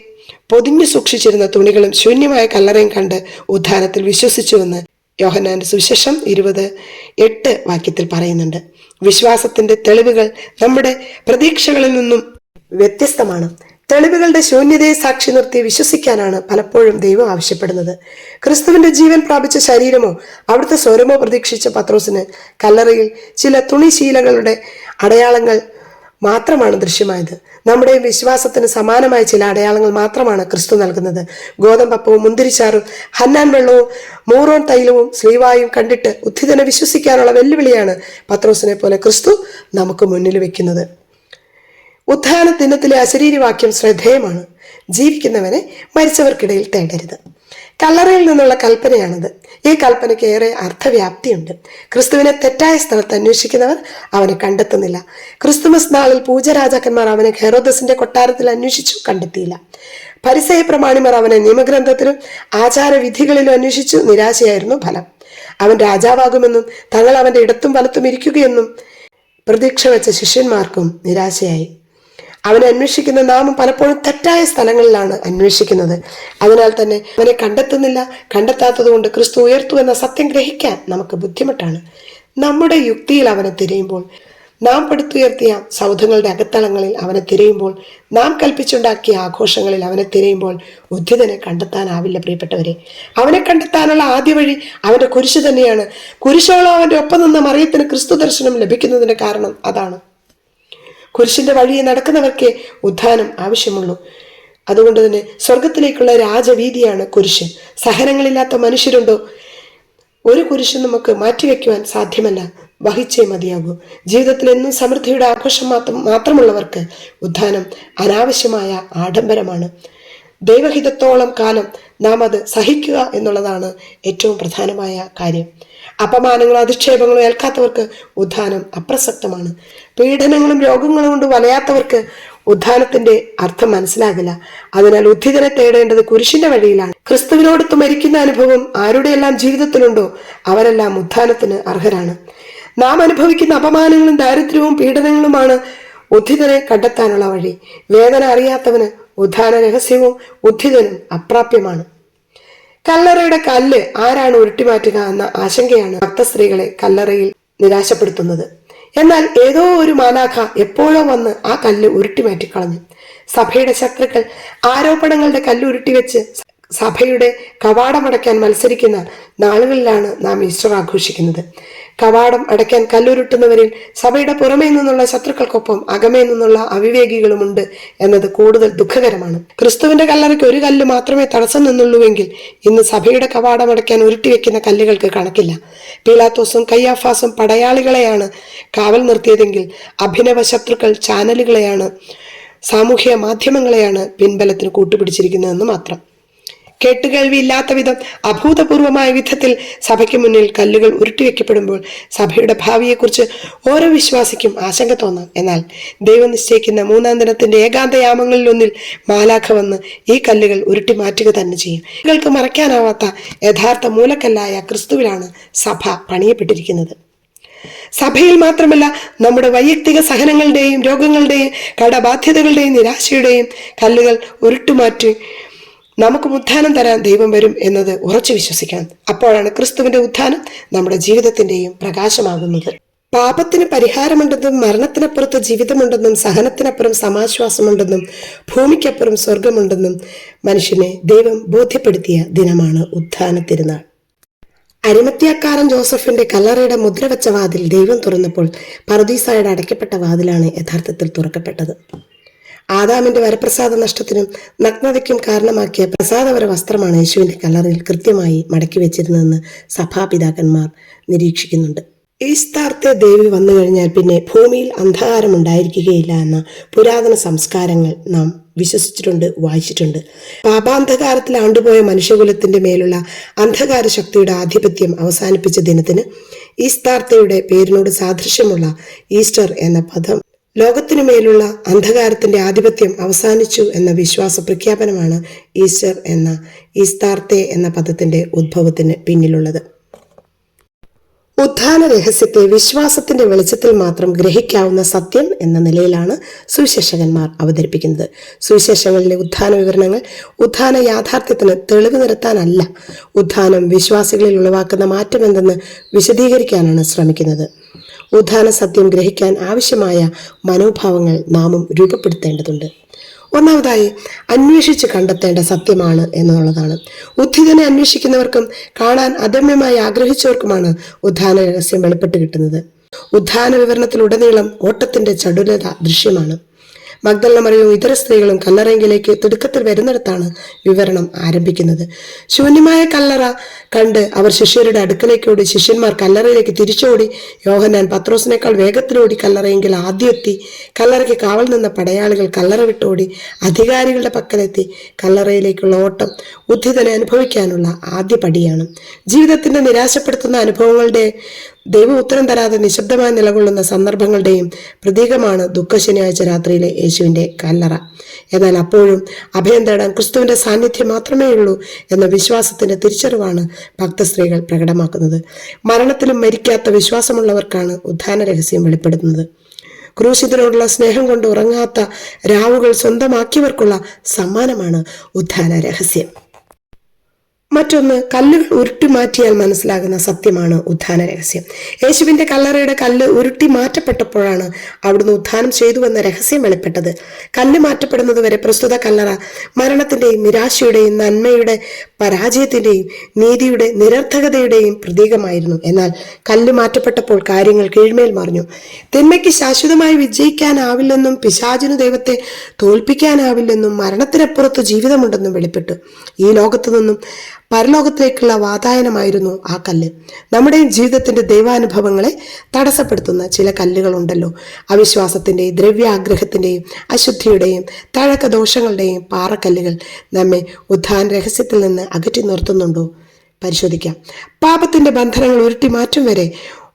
പൊതിഞ്ഞു സൂക്ഷിച്ചിരുന്ന തുണികളും ശൂന്യമായ കല്ലറയും കണ്ട് ഉദ്ധാനത്തിൽ വിശ്വസിച്ചുവെന്ന് യോഹന്നാന്റെ സുവിശേഷം 20:8 വാക്യത്തിൽ പറയുന്നുണ്ട്. വിശ്വാസത്തിന്റെ തെളിവുകൾ നമ്മുടെ പ്രതീക്ഷകളിൽ നിന്നും വ്യത്യസ്തമാണ്. തെളിവുകളുടെ ശൂന്യതയെ സാക്ഷി നിർത്തി വിശ്വസിക്കാനാണ് പലപ്പോഴും ദൈവം ആവശ്യപ്പെടുന്നത്. ക്രിസ്തുവിന്റെ ജീവൻ പ്രാപിച്ച ശരീരമോ അവിടുത്തെ സ്വരമോ പ്രതീക്ഷിച്ച പത്രോസിന് കല്ലറയിൽ ചില തുണിശീലകളുടെ അടയാളങ്ങൾ മാത്രമാണ് ദൃശ്യമായത്. നമ്മുടെ വിശ്വാസത്തിന് സമാനമായ ചില അടയാളങ്ങൾ മാത്രമാണ് ക്രിസ്തു നൽകുന്നത്. ഗോതമ്പപ്പവും മുന്തിരിച്ചാറും ഹന്നാൻ വെള്ളവും മൂറോൻ തൈലവും സ്ലീവായും കണ്ടിട്ട് ഉദ്ധിതനെ വിശ്വസിക്കാനുള്ള വെല്ലുവിളിയാണ് പത്രോസിനെ പോലെ ക്രിസ്തു നമുക്ക് മുന്നിൽ വെക്കുന്നത്. ഉത്ഥാന ദിനത്തിലെ അശരീരിവാക്യം ശ്രദ്ധേയമാണ്. ജീവിക്കുന്നവനെ മരിച്ചവർക്കിടയിൽ തേടരുത്. കല്ലറയിൽ നിന്നുള്ള കൽപ്പനയാണത്. ഈ കൽപ്പനയ്ക്ക് ഏറെ അർത്ഥവ്യാപ്തിയുണ്ട്. ക്രിസ്തുവിനെ തെറ്റായ സ്ഥലത്ത് അന്വേഷിക്കുന്നവർ അവനെ കണ്ടെത്തുന്നില്ല. ക്രിസ്തുമസ് നാളിൽ പൂജരാജാക്കന്മാർ അവനെ ഹെറോദസിന്റെ കൊട്ടാരത്തിൽ അന്വേഷിച്ചു, കണ്ടെത്തിയില്ല. ഫരിസേയ പ്രമാണിമാർ അവനെ നിയമഗ്രന്ഥത്തിലും ആചാരവിധികളിലും അന്വേഷിച്ചു, നിരാശയായിരുന്നു ഫലം. അവൻ രാജാവാകുമെന്നും തങ്ങൾ അവന്റെ ഇടത്തും വലത്തും ഇരിക്കുകയെന്നും പ്രതീക്ഷ വെച്ച ശിഷ്യന്മാർക്കും നിരാശയായി. അവനെ അന്വേഷിക്കുന്ന നാമും പലപ്പോഴും തെറ്റായ സ്ഥലങ്ങളിലാണ് അന്വേഷിക്കുന്നത്. അതിനാൽ തന്നെ അവനെ കണ്ടെത്തുന്നില്ല. കണ്ടെത്താത്തത് കൊണ്ട് ക്രിസ്തു ഉയർത്തു എന്ന സത്യം ഗ്രഹിക്കാൻ നമുക്ക് ബുദ്ധിമുട്ടാണ്. നമ്മുടെ യുക്തിയിൽ അവനെ തിരയുമ്പോൾ, നാം പടുത്തുയർത്തിയ സൗധങ്ങളുടെ അകത്തളങ്ങളിൽ അവനെ തിരയുമ്പോൾ, നാം കൽപ്പിച്ചുണ്ടാക്കിയ ആഘോഷങ്ങളിൽ അവനെ തിരയുമ്പോൾ ഉദ്ധിതനെ കണ്ടെത്താനാവില്ല. പ്രിയപ്പെട്ടവരെ, അവനെ കണ്ടെത്താനുള്ള ആദ്യ വഴി അവന്റെ കുരിശ് തന്നെയാണ്. കുരിശോളം അവന്റെ ഒപ്പം നിന്ന മറിയത്തിന് ക്രിസ്തു ദർശനം ലഭിക്കുന്നതിന്റെ കാരണം അതാണ്. കുരിശിന്റെ വഴിയെ നടക്കുന്നവർക്കേ ഉദ്ധാനം ആവശ്യമുള്ളൂ. അതുകൊണ്ട് തന്നെ സ്വർഗത്തിലേക്കുള്ള രാജവീതിയാണ് കുരിശ്. സഹനങ്ങളില്ലാത്ത മനുഷ്യരുണ്ടോ? ഒരു കുരിശും നമുക്ക് മാറ്റിവെക്കുവാൻ സാധ്യമല്ല, വഹിച്ചേ മതിയാകൂ. ജീവിതത്തിൽ എന്നും സമൃദ്ധിയുടെ ആഘോഷം മാത്രമുള്ളവർക്ക് ഉദ്ധാനം അനാവശ്യമായ ആഡംബരമാണ്. ദൈവഹിതത്തോളം കാലം നാം അത് സഹിക്കുക എന്നുള്ളതാണ് ഏറ്റവും പ്രധാനമായ കാര്യം. അപമാനങ്ങളും അധിക്ഷേപങ്ങളും ഏൽക്കാത്തവർക്ക് ഉദ്ധാനം അപ്രസക്തമാണ്. പീഡനങ്ങളും രോഗങ്ങളും കൊണ്ട് വലയാത്തവർക്ക് ഉദ്ധാനത്തിന്റെ അർത്ഥം മനസ്സിലാകില്ല. അതിനാൽ ഉദ്ധിതനെ തേടേണ്ടത് കുരിശിന്റെ വഴിയിലാണ്. ക്രിസ്തുവിനോടൊത്ത് മരിക്കുന്ന അനുഭവം ആരുടെയെല്ലാം ജീവിതത്തിലുണ്ടോ അവരെല്ലാം ഉദ്ധാനത്തിന് അർഹരാണ്. നാം അനുഭവിക്കുന്ന അപമാനങ്ങളും ദാരിദ്ര്യവും പീഡനങ്ങളുമാണ് ഉദ്ധിതനെ കണ്ടെത്താനുള്ള വഴി. വേദന അറിയാത്തവന് ഉദ്ധാന രഹസ്യവും ഉദ്ധിതനും അപ്രാപ്യമാണ്. കല്ലറയുടെ കല്ല് ആരാണ് ഉരുട്ടിമാറ്റുക എന്ന ആശങ്കയാണ് ഭക്തസ്ത്രീകളെ കല്ലറയിൽ നിരാശപ്പെടുത്തുന്നത്. എന്നാൽ ഏതോ ഒരു മാലാഖ എപ്പോഴോ വന്ന് ആ കല്ല് ഉരുട്ടിമാറ്റിക്കളഞ്ഞു. സഭയുടെ ശത്രുക്കൾ ആരോപണങ്ങളുടെ കല്ല് ഉരുട്ടിവെച്ച് സഭയുടെ കവാടമടയ്ക്കാൻ മത്സരിക്കുന്ന നാളുകളിലാണ് നാം ഈസ്റ്റർ ആഘോഷിക്കുന്നത്. കവാടം അടയ്ക്കാൻ കല്ലുരുട്ടുന്നവരിൽ സഭയുടെ പുറമേ നിന്നുള്ള ശത്രുക്കൾക്കൊപ്പം അകമേ നിന്നുള്ള അവിവേകികളുമുണ്ട് എന്നത് കൂടുതൽ ദുഃഖകരമാണ്. ക്രിസ്തുവിന്റെ കല്ലറയ്ക്ക് ഒരു കല്ല് മാത്രമേ തടസ്സം നിന്നുള്ളൂവെങ്കിൽ ഇന്ന് സഭയുടെ കവാടം അടയ്ക്കാൻ ഉരുട്ടിവെക്കുന്ന കല്ലുകൾക്ക് കണക്കില്ല. പീലാത്തോസും കയ്യാഫാസും പടയാളികളെയാണ് കാവൽ നിർത്തിയതെങ്കിൽ അഭിനവ ശത്രുക്കൾ ചാനലുകളെയാണ്, സാമൂഹ്യ മാധ്യമങ്ങളെയാണ് പിൻബലത്തിന് കൂട്ടുപിടിച്ചിരിക്കുന്നതെന്ന് മാത്രം. കേട്ടുകേൾവിയില്ലാത്ത വിധം അഭൂതപൂർവമായ വിധത്തിൽ സഭയ്ക്ക് മുന്നിൽ കല്ലുകൾ ഉരുട്ടിവെക്കപ്പെടുമ്പോൾ സഭയുടെ ഭാവിയെക്കുറിച്ച് ഓരോ വിശ്വാസിക്കും ആശങ്ക തോന്നാം. എന്നാൽ ദൈവം നിശ്ചയിക്കുന്ന മൂന്നാം ദിനത്തിന്റെ ഏകാന്തയാമങ്ങളിൽ ഒന്നിൽ മാലാഖ വന്ന് ഈ കല്ലുകൾ ഉരുട്ടി മാറ്റുക തന്നെ ചെയ്യും. കല്ലുകൾക്ക് മറയ്ക്കാനാവാത്ത യഥാർത്ഥ മൂലക്കല്ലായ ക്രിസ്തുവിലാണ് സഭ പണിയപ്പെട്ടിരിക്കുന്നത്. സഭയിൽ മാത്രമല്ല, നമ്മുടെ വൈയക്തിക സഹനങ്ങളുടെയും രോഗങ്ങളുടെയും കടബാധ്യതകളുടെയും നിരാശയുടെയും കല്ലുകൾ ഉരുട്ടുമാറ്റി നമുക്ക് ഉദ്ധാനം തരാൻ ദൈവം വരും എന്നത് ഉറച്ചു വിശ്വസിക്കണം. അപ്പോഴാണ് ക്രിസ്തുവിന്റെ ഉദ്ധാനം നമ്മുടെ ജീവിതത്തിന്റെയും പ്രകാശമാകുന്നത്. പാപത്തിന് പരിഹാരമുണ്ടെന്നും മരണത്തിനപ്പുറത്ത് ജീവിതമുണ്ടെന്നും സഹനത്തിനപ്പുറം സമാശ്വാസമുണ്ടെന്നും ഭൂമിക്കപ്പുറം സ്വർഗമുണ്ടെന്നും മനുഷ്യനെ ദൈവം ബോധ്യപ്പെടുത്തിയ ദിനമാണ് ഉദ്ധാന തിരുനാൾ. അരിമത്യാക്കാരൻ ജോസഫിന്റെ കല്ലറയുടെ മുദ്രവെച്ച വാതിൽ ദൈവം തുറന്നപ്പോൾ പറുദീസായുടെ അടയ്ക്കപ്പെട്ട വാതിലാണ് യഥാർത്ഥത്തിൽ തുറക്കപ്പെട്ടത്. ആദാമിന്റെ വരപ്രസാദ നഷ്ടത്തിനും നഗ്നതയ്ക്കും കാരണമാക്കിയ പ്രസാദവര വസ്ത്രമാണ് യേശുവിന്റെ കല്ലറയിൽ കൃത്യമായി മടക്കി വെച്ചിരുന്നതെന്ന് സഭാപിതാക്കന്മാർ നിരീക്ഷിക്കുന്നുണ്ട്. ഈസ്താർത്തെ ദേവി വന്നു കഴിഞ്ഞാൽ പിന്നെ ഭൂമിയിൽ അന്ധകാരം ഉണ്ടായിരിക്കുകയില്ല എന്ന പുരാതന സംസ്കാരങ്ങൾ നാം വിശ്വസിച്ചിട്ടുണ്ട്, വായിച്ചിട്ടുണ്ട്. പാപാന്ധകാരത്തിൽ ആണ്ടുപോയ മനുഷ്യകുലത്തിന്റെ മേലുള്ള അന്ധകാര ശക്തിയുടെ ആധിപത്യം അവസാനിപ്പിച്ച ദിനത്തിന് ഈസ്താർത്തയുടെ പേരിനോട് സാദൃശ്യമുള്ള ഈസ്റ്റർ എന്ന പദം ലോകത്തിനു മേലുള്ള അന്ധകാരത്തിന്റെ ആധിപത്യം അവസാനിച്ചു എന്ന വിശ്വാസ പ്രഖ്യാപനമാണ് ഈസ്റ്റർ എന്ന ഈസ്താർത്തെ എന്ന പദത്തിന്റെ ഉദ്ഭവത്തിന് പിന്നിലുള്ളത്. ഉത്ഥാന രഹസ്യത്തെ വിശ്വാസത്തിന്റെ വെളിച്ചത്തിൽ മാത്രം ഗ്രഹിക്കാവുന്ന സത്യം എന്ന നിലയിലാണ് സുവിശേഷകന്മാർ അവതരിപ്പിക്കുന്നത്. സുവിശേഷങ്ങളിലെ ഉത്ഥാന വിവരണങ്ങൾ ഉത്ഥാന യാഥാർത്ഥ്യത്തിന് തെളിവ് നിരത്താനല്ല, ഉത്ഥാനം വിശ്വാസികളിൽ ഉളവാക്കുന്ന മാറ്റം എന്തെന്ന് വിശദീകരിക്കാനാണ് ശ്രമിക്കുന്നത്. ഉത്ഥാന സത്യം ഗ്രഹിക്കാൻ ആവശ്യമായ മനോഭാവങ്ങൾ നാമും രൂപപ്പെടുത്തേണ്ടതുണ്ട്. ഒന്നാമതായി, അന്വേഷിച്ച് കണ്ടെത്തേണ്ട സത്യമാണ് എന്നുള്ളതാണ്. ഉത്ഥിതനെ അന്വേഷിക്കുന്നവർക്കും കാണാൻ അദമ്യമായി ആഗ്രഹിച്ചവർക്കുമാണ് ഉത്ഥാന രഹസ്യം വെളിപ്പെട്ട് കിട്ടുന്നത്. ഉത്ഥാന വിവരണത്തിലുടനീളം ഓട്ടത്തിന്റെ ചടുലത ദൃശ്യമാണ്. മഗ്ദലന മറിയവും ഇതര സ്ത്രീകളും കല്ലറയെങ്കിലേക്ക് തിടുക്കത്തിൽ വരുന്നിടത്താണ് വിവരണം ആരംഭിക്കുന്നത്. ശൂന്യമായ കല്ലറ കണ്ട് അവർ ശിഷ്യരുടെ അടുക്കലേക്കോടി. ശിഷ്യന്മാർ കല്ലറയിലേക്ക് തിരിച്ചോടി. യോഹന്നാൻ പത്രോസിനേക്കാൾ വേഗത്തിലോടി കല്ലറയെങ്കിൽ ആദ്യം എത്തി. കല്ലറയ്ക്ക് കാവൽ നിന്ന പടയാളികൾ കല്ലറ വിട്ടോടി. അധികാരികളുടെ പക്കലെത്തി. കല്ലറയിലേക്കുള്ള ഓട്ടം ഉദ്ധിതനെ അനുഭവിക്കാനുള്ള ആദ്യ പടിയാണ്. ജീവിതത്തിന്റെ നിരാശപ്പെടുത്തുന്ന അനുഭവങ്ങളുടെ ദൈവം ഉത്തരം തരാതെ നിശബ്ദമായി നിലകൊള്ളുന്ന സന്ദർഭങ്ങളുടെയും പ്രതീകമാണ് ദുഃഖശനിയാഴ്ച രാത്രിയിലെ യേശുവിന്റെ കല്ലറ. എന്നാൽ അപ്പോഴും അഭയം തേടാൻ ക്രിസ്തുവിന്റെ സാന്നിധ്യം മാത്രമേ ഉള്ളൂ എന്ന വിശ്വാസത്തിന്റെ തിരിച്ചറിവാണ് ഭക്തസ്ത്രീകൾ പ്രകടമാക്കുന്നത്. മരണത്തിലും മരിക്കാത്ത വിശ്വാസമുള്ളവർക്കാണ് ഉത്ഥാന രഹസ്യം വെളിപ്പെടുത്തുന്നത്. ക്രൂശിതനോടുള്ള സ്നേഹം കൊണ്ട് ഉറങ്ങാത്ത രാവുകൾ സ്വന്തമാക്കിയവർക്കുള്ള സമ്മാനമാണ് ഉത്ഥാന രഹസ്യം. മറ്റൊന്ന്, കല്ലുകൾ ഉരുട്ടി മാറ്റിയാൽ മനസ്സിലാകുന്ന സത്യമാണ് ഉത്ഥാന രഹസ്യം. യേശുവിന്റെ കല്ലറയുടെ കല്ല് ഉരുട്ടി മാറ്റപ്പെട്ടപ്പോഴാണ് അവിടുന്ന് ഉത്ഥാനം ചെയ്തുവെന്ന രഹസ്യം വെളിപ്പെട്ടത്. കല്ല് മാറ്റപ്പെടുന്നത് വരെ പ്രസ്തുത കല്ലറ മരണത്തിന്റെയും നിരാശയുടെയും നന്മയുടെ പരാജയത്തിന്റെയും നീതിയുടെ നിരർത്ഥകതയുടെയും പ്രതീകമായിരുന്നു. എന്നാൽ കല്ല് മാറ്റപ്പെട്ടപ്പോൾ കാര്യങ്ങൾ കീഴ്മേൽ മറിഞ്ഞു. തിന്മയ്ക്ക് ശാശ്വതമായി വിജയിക്കാനാവില്ലെന്നും പിശാചിനു ദൈവത്തെ തോൽപ്പിക്കാനാവില്ലെന്നും മരണത്തിനപ്പുറത്ത് ജീവിതമുണ്ടെന്നും വെളിപ്പെട്ടു. ഈ ലോകത്തു നിന്നും പരലോകത്തിലേക്കുള്ള വാതായനമായിരുന്നു ആ കല്ല്. നമ്മുടെ ജീവിതത്തിന്റെ ദൈവാനുഭവങ്ങളെ തടസ്സപ്പെടുത്തുന്ന ചില കല്ലുകളുണ്ടല്ലോ. അവിശ്വാസത്തിന്റെയും ദ്രവ്യാഗ്രഹത്തിന്റെയും അശുദ്ധിയുടെയും തഴക്കദോഷങ്ങളുടെയും പാറക്കല്ലുകൾ നമ്മെ ഉത്ഥാന രഹസ്യത്തിൽ നിന്ന് അകറ്റി നിർത്തുന്നുണ്ടോ? പരിശോധിക്കാം. പാപത്തിന്റെ ബന്ധനങ്ങൾ ഉരുട്ടി മാറ്റും വരെ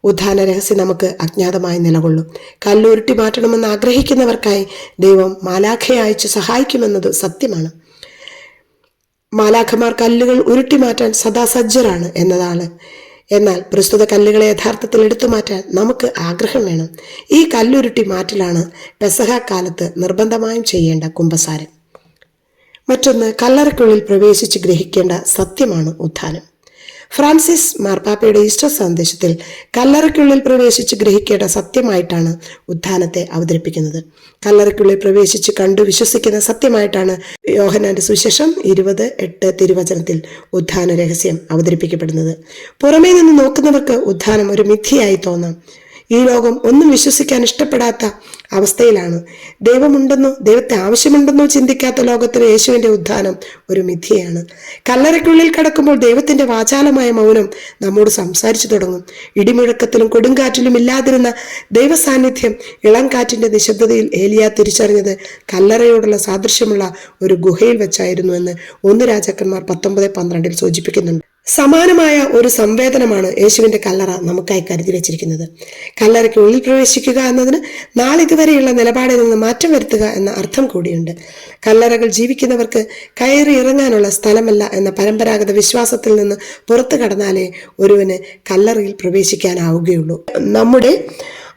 ഉത്ഥാന രഹസ്യം നമുക്ക് അജ്ഞാതമായി നിലകൊള്ളും. കല്ല് ഉരുട്ടി മാറ്റണമെന്ന് ആഗ്രഹിക്കുന്നവർക്കായി ദൈവം മാലാഖയെ അയച്ച് സഹായിക്കുമെന്നത് സത്യമാണ്. മാലാഖമാർ കല്ലുകൾ ഉരുട്ടി മാറ്റാൻ സദാ സജ്ജരാണ് എന്നതാണ്. എന്നാൽ പ്രസ്തുത കല്ലുകളെ യഥാർത്ഥത്തിൽ എടുത്തു മാറ്റാൻ നമുക്ക് ആഗ്രഹം വേണം. ഈ കല്ലുരുട്ടി മാറ്റലാണ് പെസഹ കാലത്ത് നിർബന്ധമായും ചെയ്യേണ്ട കുമ്പസാരം. മറ്റൊന്ന്, കല്ലറയ്ക്കുള്ളിൽ പ്രവേശിച്ച് ഗ്രഹിക്കേണ്ട സത്യമാണ് ഉത്ഥാനം. ഫ്രാൻസിസ് മാർപ്പാപ്പയുടെ ഈസ്റ്റർ സന്ദേശത്തിൽ കല്ലറയ്ക്കുള്ളിൽ പ്രവേശിച്ച് ഗ്രഹിക്കേണ്ട സത്യമായിട്ടാണ് ഉത്ഥാനത്തെ അവതരിപ്പിക്കുന്നത്. കല്ലറയ്ക്കുള്ളിൽ പ്രവേശിച്ച് കണ്ടു വിശ്വസിക്കുന്ന സത്യമായിട്ടാണ് യോഹന്നാന്റെ സുവിശേഷം 20:8 തിരുവചനത്തിൽ ഉത്ഥാന രഹസ്യം അവതരിപ്പിക്കപ്പെടുന്നത്. പുറമേ നിന്ന് നോക്കുന്നവർക്ക് ഉത്ഥാനം ഒരു മിഥ്യയായി തോന്നാം. ഈ ലോകം ഒന്നും വിശ്വസിക്കാൻ ഇഷ്ടപ്പെടാത്ത അവസ്ഥയിലാണ്. ദൈവമുണ്ടെന്നോ ദൈവത്തെ ആവശ്യമുണ്ടെന്നോ ചിന്തിക്കാത്ത ലോകത്തിലെ യേശുവിന്റെ ഉത്ഥാനം ഒരു മിഥ്യയാണ്. കല്ലറയ്ക്കുള്ളിൽ കടക്കുമ്പോൾ ദൈവത്തിന്റെ വാചാലമായ മൗനം നമ്മോട് സംസാരിച്ചു തുടങ്ങും. ഇടിമുഴക്കത്തിലും കൊടുങ്കാറ്റിലും ഇല്ലാതിരുന്ന ദൈവ സാന്നിധ്യം ഇളം കാറ്റിന്റെ നിശബ്ദതയിൽ ഏലിയ തിരിച്ചറിഞ്ഞത് കല്ലറയോടുള്ള സാദൃശ്യമുള്ള ഒരു ഗുഹയിൽ വെച്ചായിരുന്നു എന്ന് 1 രാജാക്കന്മാർ 19:12 സൂചിപ്പിക്കുന്നുണ്ട്. സമാനമായ ഒരു സംവേദനമാണ് യേശുവിന്റെ കല്ലറ നമുക്കായി കരുതി വെച്ചിരിക്കുന്നത്. കല്ലറയ്ക്ക് ഉള്ളിൽ പ്രവേശിക്കുക എന്നതിന് നാളിതുവരെയുള്ള നിലപാടിൽ നിന്ന് മാറ്റം വരുത്തുക എന്ന അർത്ഥം കൂടിയുണ്ട്. കല്ലറകൾ ജീവിക്കുന്നവർക്ക് കയറി ഇറങ്ങാനുള്ള സ്ഥലമല്ല എന്ന പരമ്പരാഗത വിശ്വാസത്തിൽ നിന്ന് പുറത്തു കടന്നാലേ ഒരുവന് കല്ലറയിൽ പ്രവേശിക്കാനാവുകയുള്ളൂ. നമ്മുടെ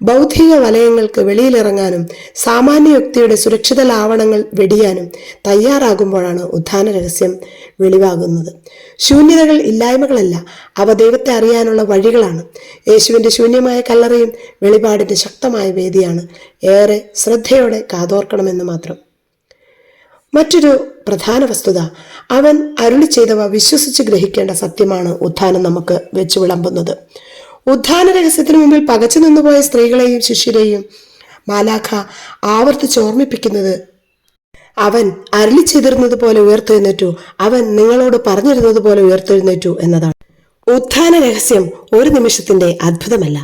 ബൗദ്ധിക വലയങ്ങൾക്ക് വെളിയിലിറങ്ങാനും സാമാന്യയുക്തിയുടെ സുരക്ഷിത ലാവണങ്ങൾ വെടിയാനും തയ്യാറാകുമ്പോഴാണ് ഉത്ഥാന രഹസ്യം വെളിവാകുന്നത്. ശൂന്യതകൾ ഇല്ലായ്മകളല്ല, അവ ദൈവത്തെ അറിയാനുള്ള വഴികളാണ്. യേശുവിന്റെ ശൂന്യമായ കല്ലറയും വെളിപാടിന്റെ ശക്തമായ വേദിയാണ്. ഏറെ ശ്രദ്ധയോടെ കാതോർക്കണമെന്ന് മാത്രം. മറ്റൊരു പ്രധാന വസ്തുത, അവൻ അരുളി ചെയ്തവ വിശ്വസിച്ച് ഗ്രഹിക്കേണ്ട സത്യമാണ് ഉത്ഥാനം നമുക്ക് വെച്ചു വിളമ്പുന്നത്. ഉത്ഥാന രഹസ്യത്തിന് മുമ്പിൽ പകച്ചു നിന്നുപോയ സ്ത്രീകളെയും ശിഷ്യരെയും മാലാഖ ആവർത്തിച്ച് ഓർമ്മിപ്പിക്കുന്നത് അവൻ അരുളി ചെയ്തിരുന്നത് പോലെ ഉയർത്തെഴുന്നേറ്റു, അവൻ നിങ്ങളോട് പറഞ്ഞിരുന്നത് പോലെ ഉയർത്തെഴുന്നേറ്റു എന്നതാണ്. ഉത്ഥാന രഹസ്യം ഒരു നിമിഷത്തിന്റെ അത്ഭുതമല്ല.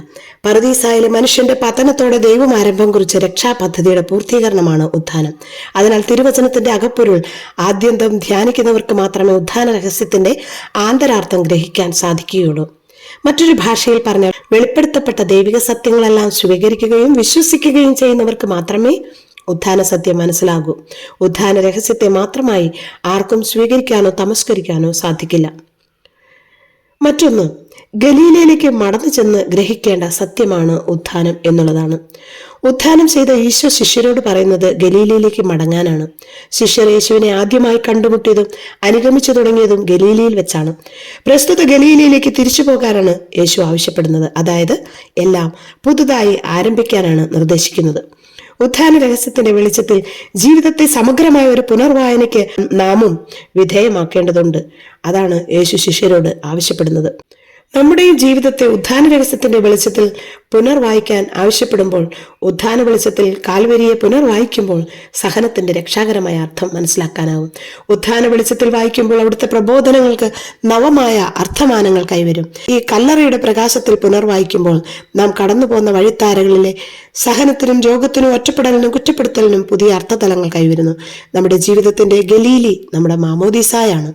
പറുദീസായിലെ മനുഷ്യന്റെ പതനത്തോടെ ദൈവം ആരംഭം കുറിച്ച രക്ഷാപദ്ധതിയുടെ പൂർത്തീകരണമാണ് ഉത്ഥാനം. അതിനാൽ തിരുവചനത്തിന്റെ അകപ്പൊരുൾ ആദ്യന്തം ധ്യാനിക്കുന്നവർക്ക് മാത്രമേ ഉത്ഥാന രഹസ്യത്തിന്റെ ആന്തരാർത്ഥം ഗ്രഹിക്കാൻ സാധിക്കുകയുള്ളൂ. മറ്റൊരു ഭാഷയിൽ പറഞ്ഞാൽ വെളിപ്പെടുത്തപ്പെട്ട ദൈവിക സത്യങ്ങളെല്ലാം സ്വീകരിക്കുകയും വിശ്വസിക്കുകയും ചെയ്യുന്നവർക്ക് മാത്രമേ ഉത്ഥാന സത്യം മനസ്സിലാകൂ. ഉത്ഥാന രഹസ്യത്തെ മാത്രമായി ആർക്കും സ്വീകരിക്കാനോ തമസ്കരിക്കാനോ സാധിക്കില്ല. മറ്റൊന്ന്, ഗലീലയിലേക്ക് മടന്നു ചെന്ന് ഗ്രഹിക്കേണ്ട സത്യമാണ് ഉത്ഥാനം എന്നുള്ളതാണ്. ഉത്ഥാനം ചെയ്ത ഈശോ ശിഷ്യരോട് പറയുന്നത് ഗലീലയിലേക്ക് മടങ്ങാനാണ്. ശിഷ്യർ യേശുവിനെ ആദ്യമായി കണ്ടുമുട്ടിയതും അനുഗമിച്ചു തുടങ്ങിയതും ഗലീലയിൽ വെച്ചാണ്. പ്രസ്തുത ഗലീലയിലേക്ക് തിരിച്ചു പോകാനാണ് യേശു ആവശ്യപ്പെടുന്നത്. അതായത് എല്ലാം പുതുതായി ആരംഭിക്കാനാണ് നിർദ്ദേശിക്കുന്നത്. ഉത്ഥാന രഹസ്യത്തിന്റെ വെളിച്ചത്തിൽ ജീവിതത്തെ സമഗ്രമായ ഒരു പുനർവായനയ്ക്ക് നാമും വിധേയമാക്കേണ്ടതുണ്ട്. അതാണ് യേശു ശിഷ്യരോട് ആവശ്യപ്പെടുന്നത്. നമ്മുടെ ജീവിതത്തെ ഉത്ഥാന രഹസ്യത്തിന്റെ വെളിച്ചത്തിൽ പുനർവായിക്കാൻ ആവശ്യപ്പെടുമ്പോൾ, ഉത്ഥാന വെളിച്ചത്തിൽ കാൽവരിയെ പുനർവായിക്കുമ്പോൾ സഹനത്തിന്റെ രക്ഷാകരമായ അർത്ഥം മനസ്സിലാക്കാനാവും. ഉത്ഥാന വെളിച്ചത്തിൽ വായിക്കുമ്പോൾ അവിടുത്തെ പ്രബോധനങ്ങൾക്ക് നവമായ അർത്ഥമാനങ്ങൾ കൈവരും. ഈ കല്ലറയുടെ പ്രകാശത്തിൽ പുനർവായിക്കുമ്പോൾ നാം കടന്നു പോകുന്ന വഴിത്താരകളിലെ സഹനത്തിനും രോഗത്തിനും ഒറ്റപ്പെടലിനും കുറ്റപ്പെടുത്തലിനും പുതിയ അർത്ഥതലങ്ങൾ കൈവരുന്നു. നമ്മുടെ ജീവിതത്തിന്റെ ഗലീലി നമ്മുടെ മാമോദീസായാണ്.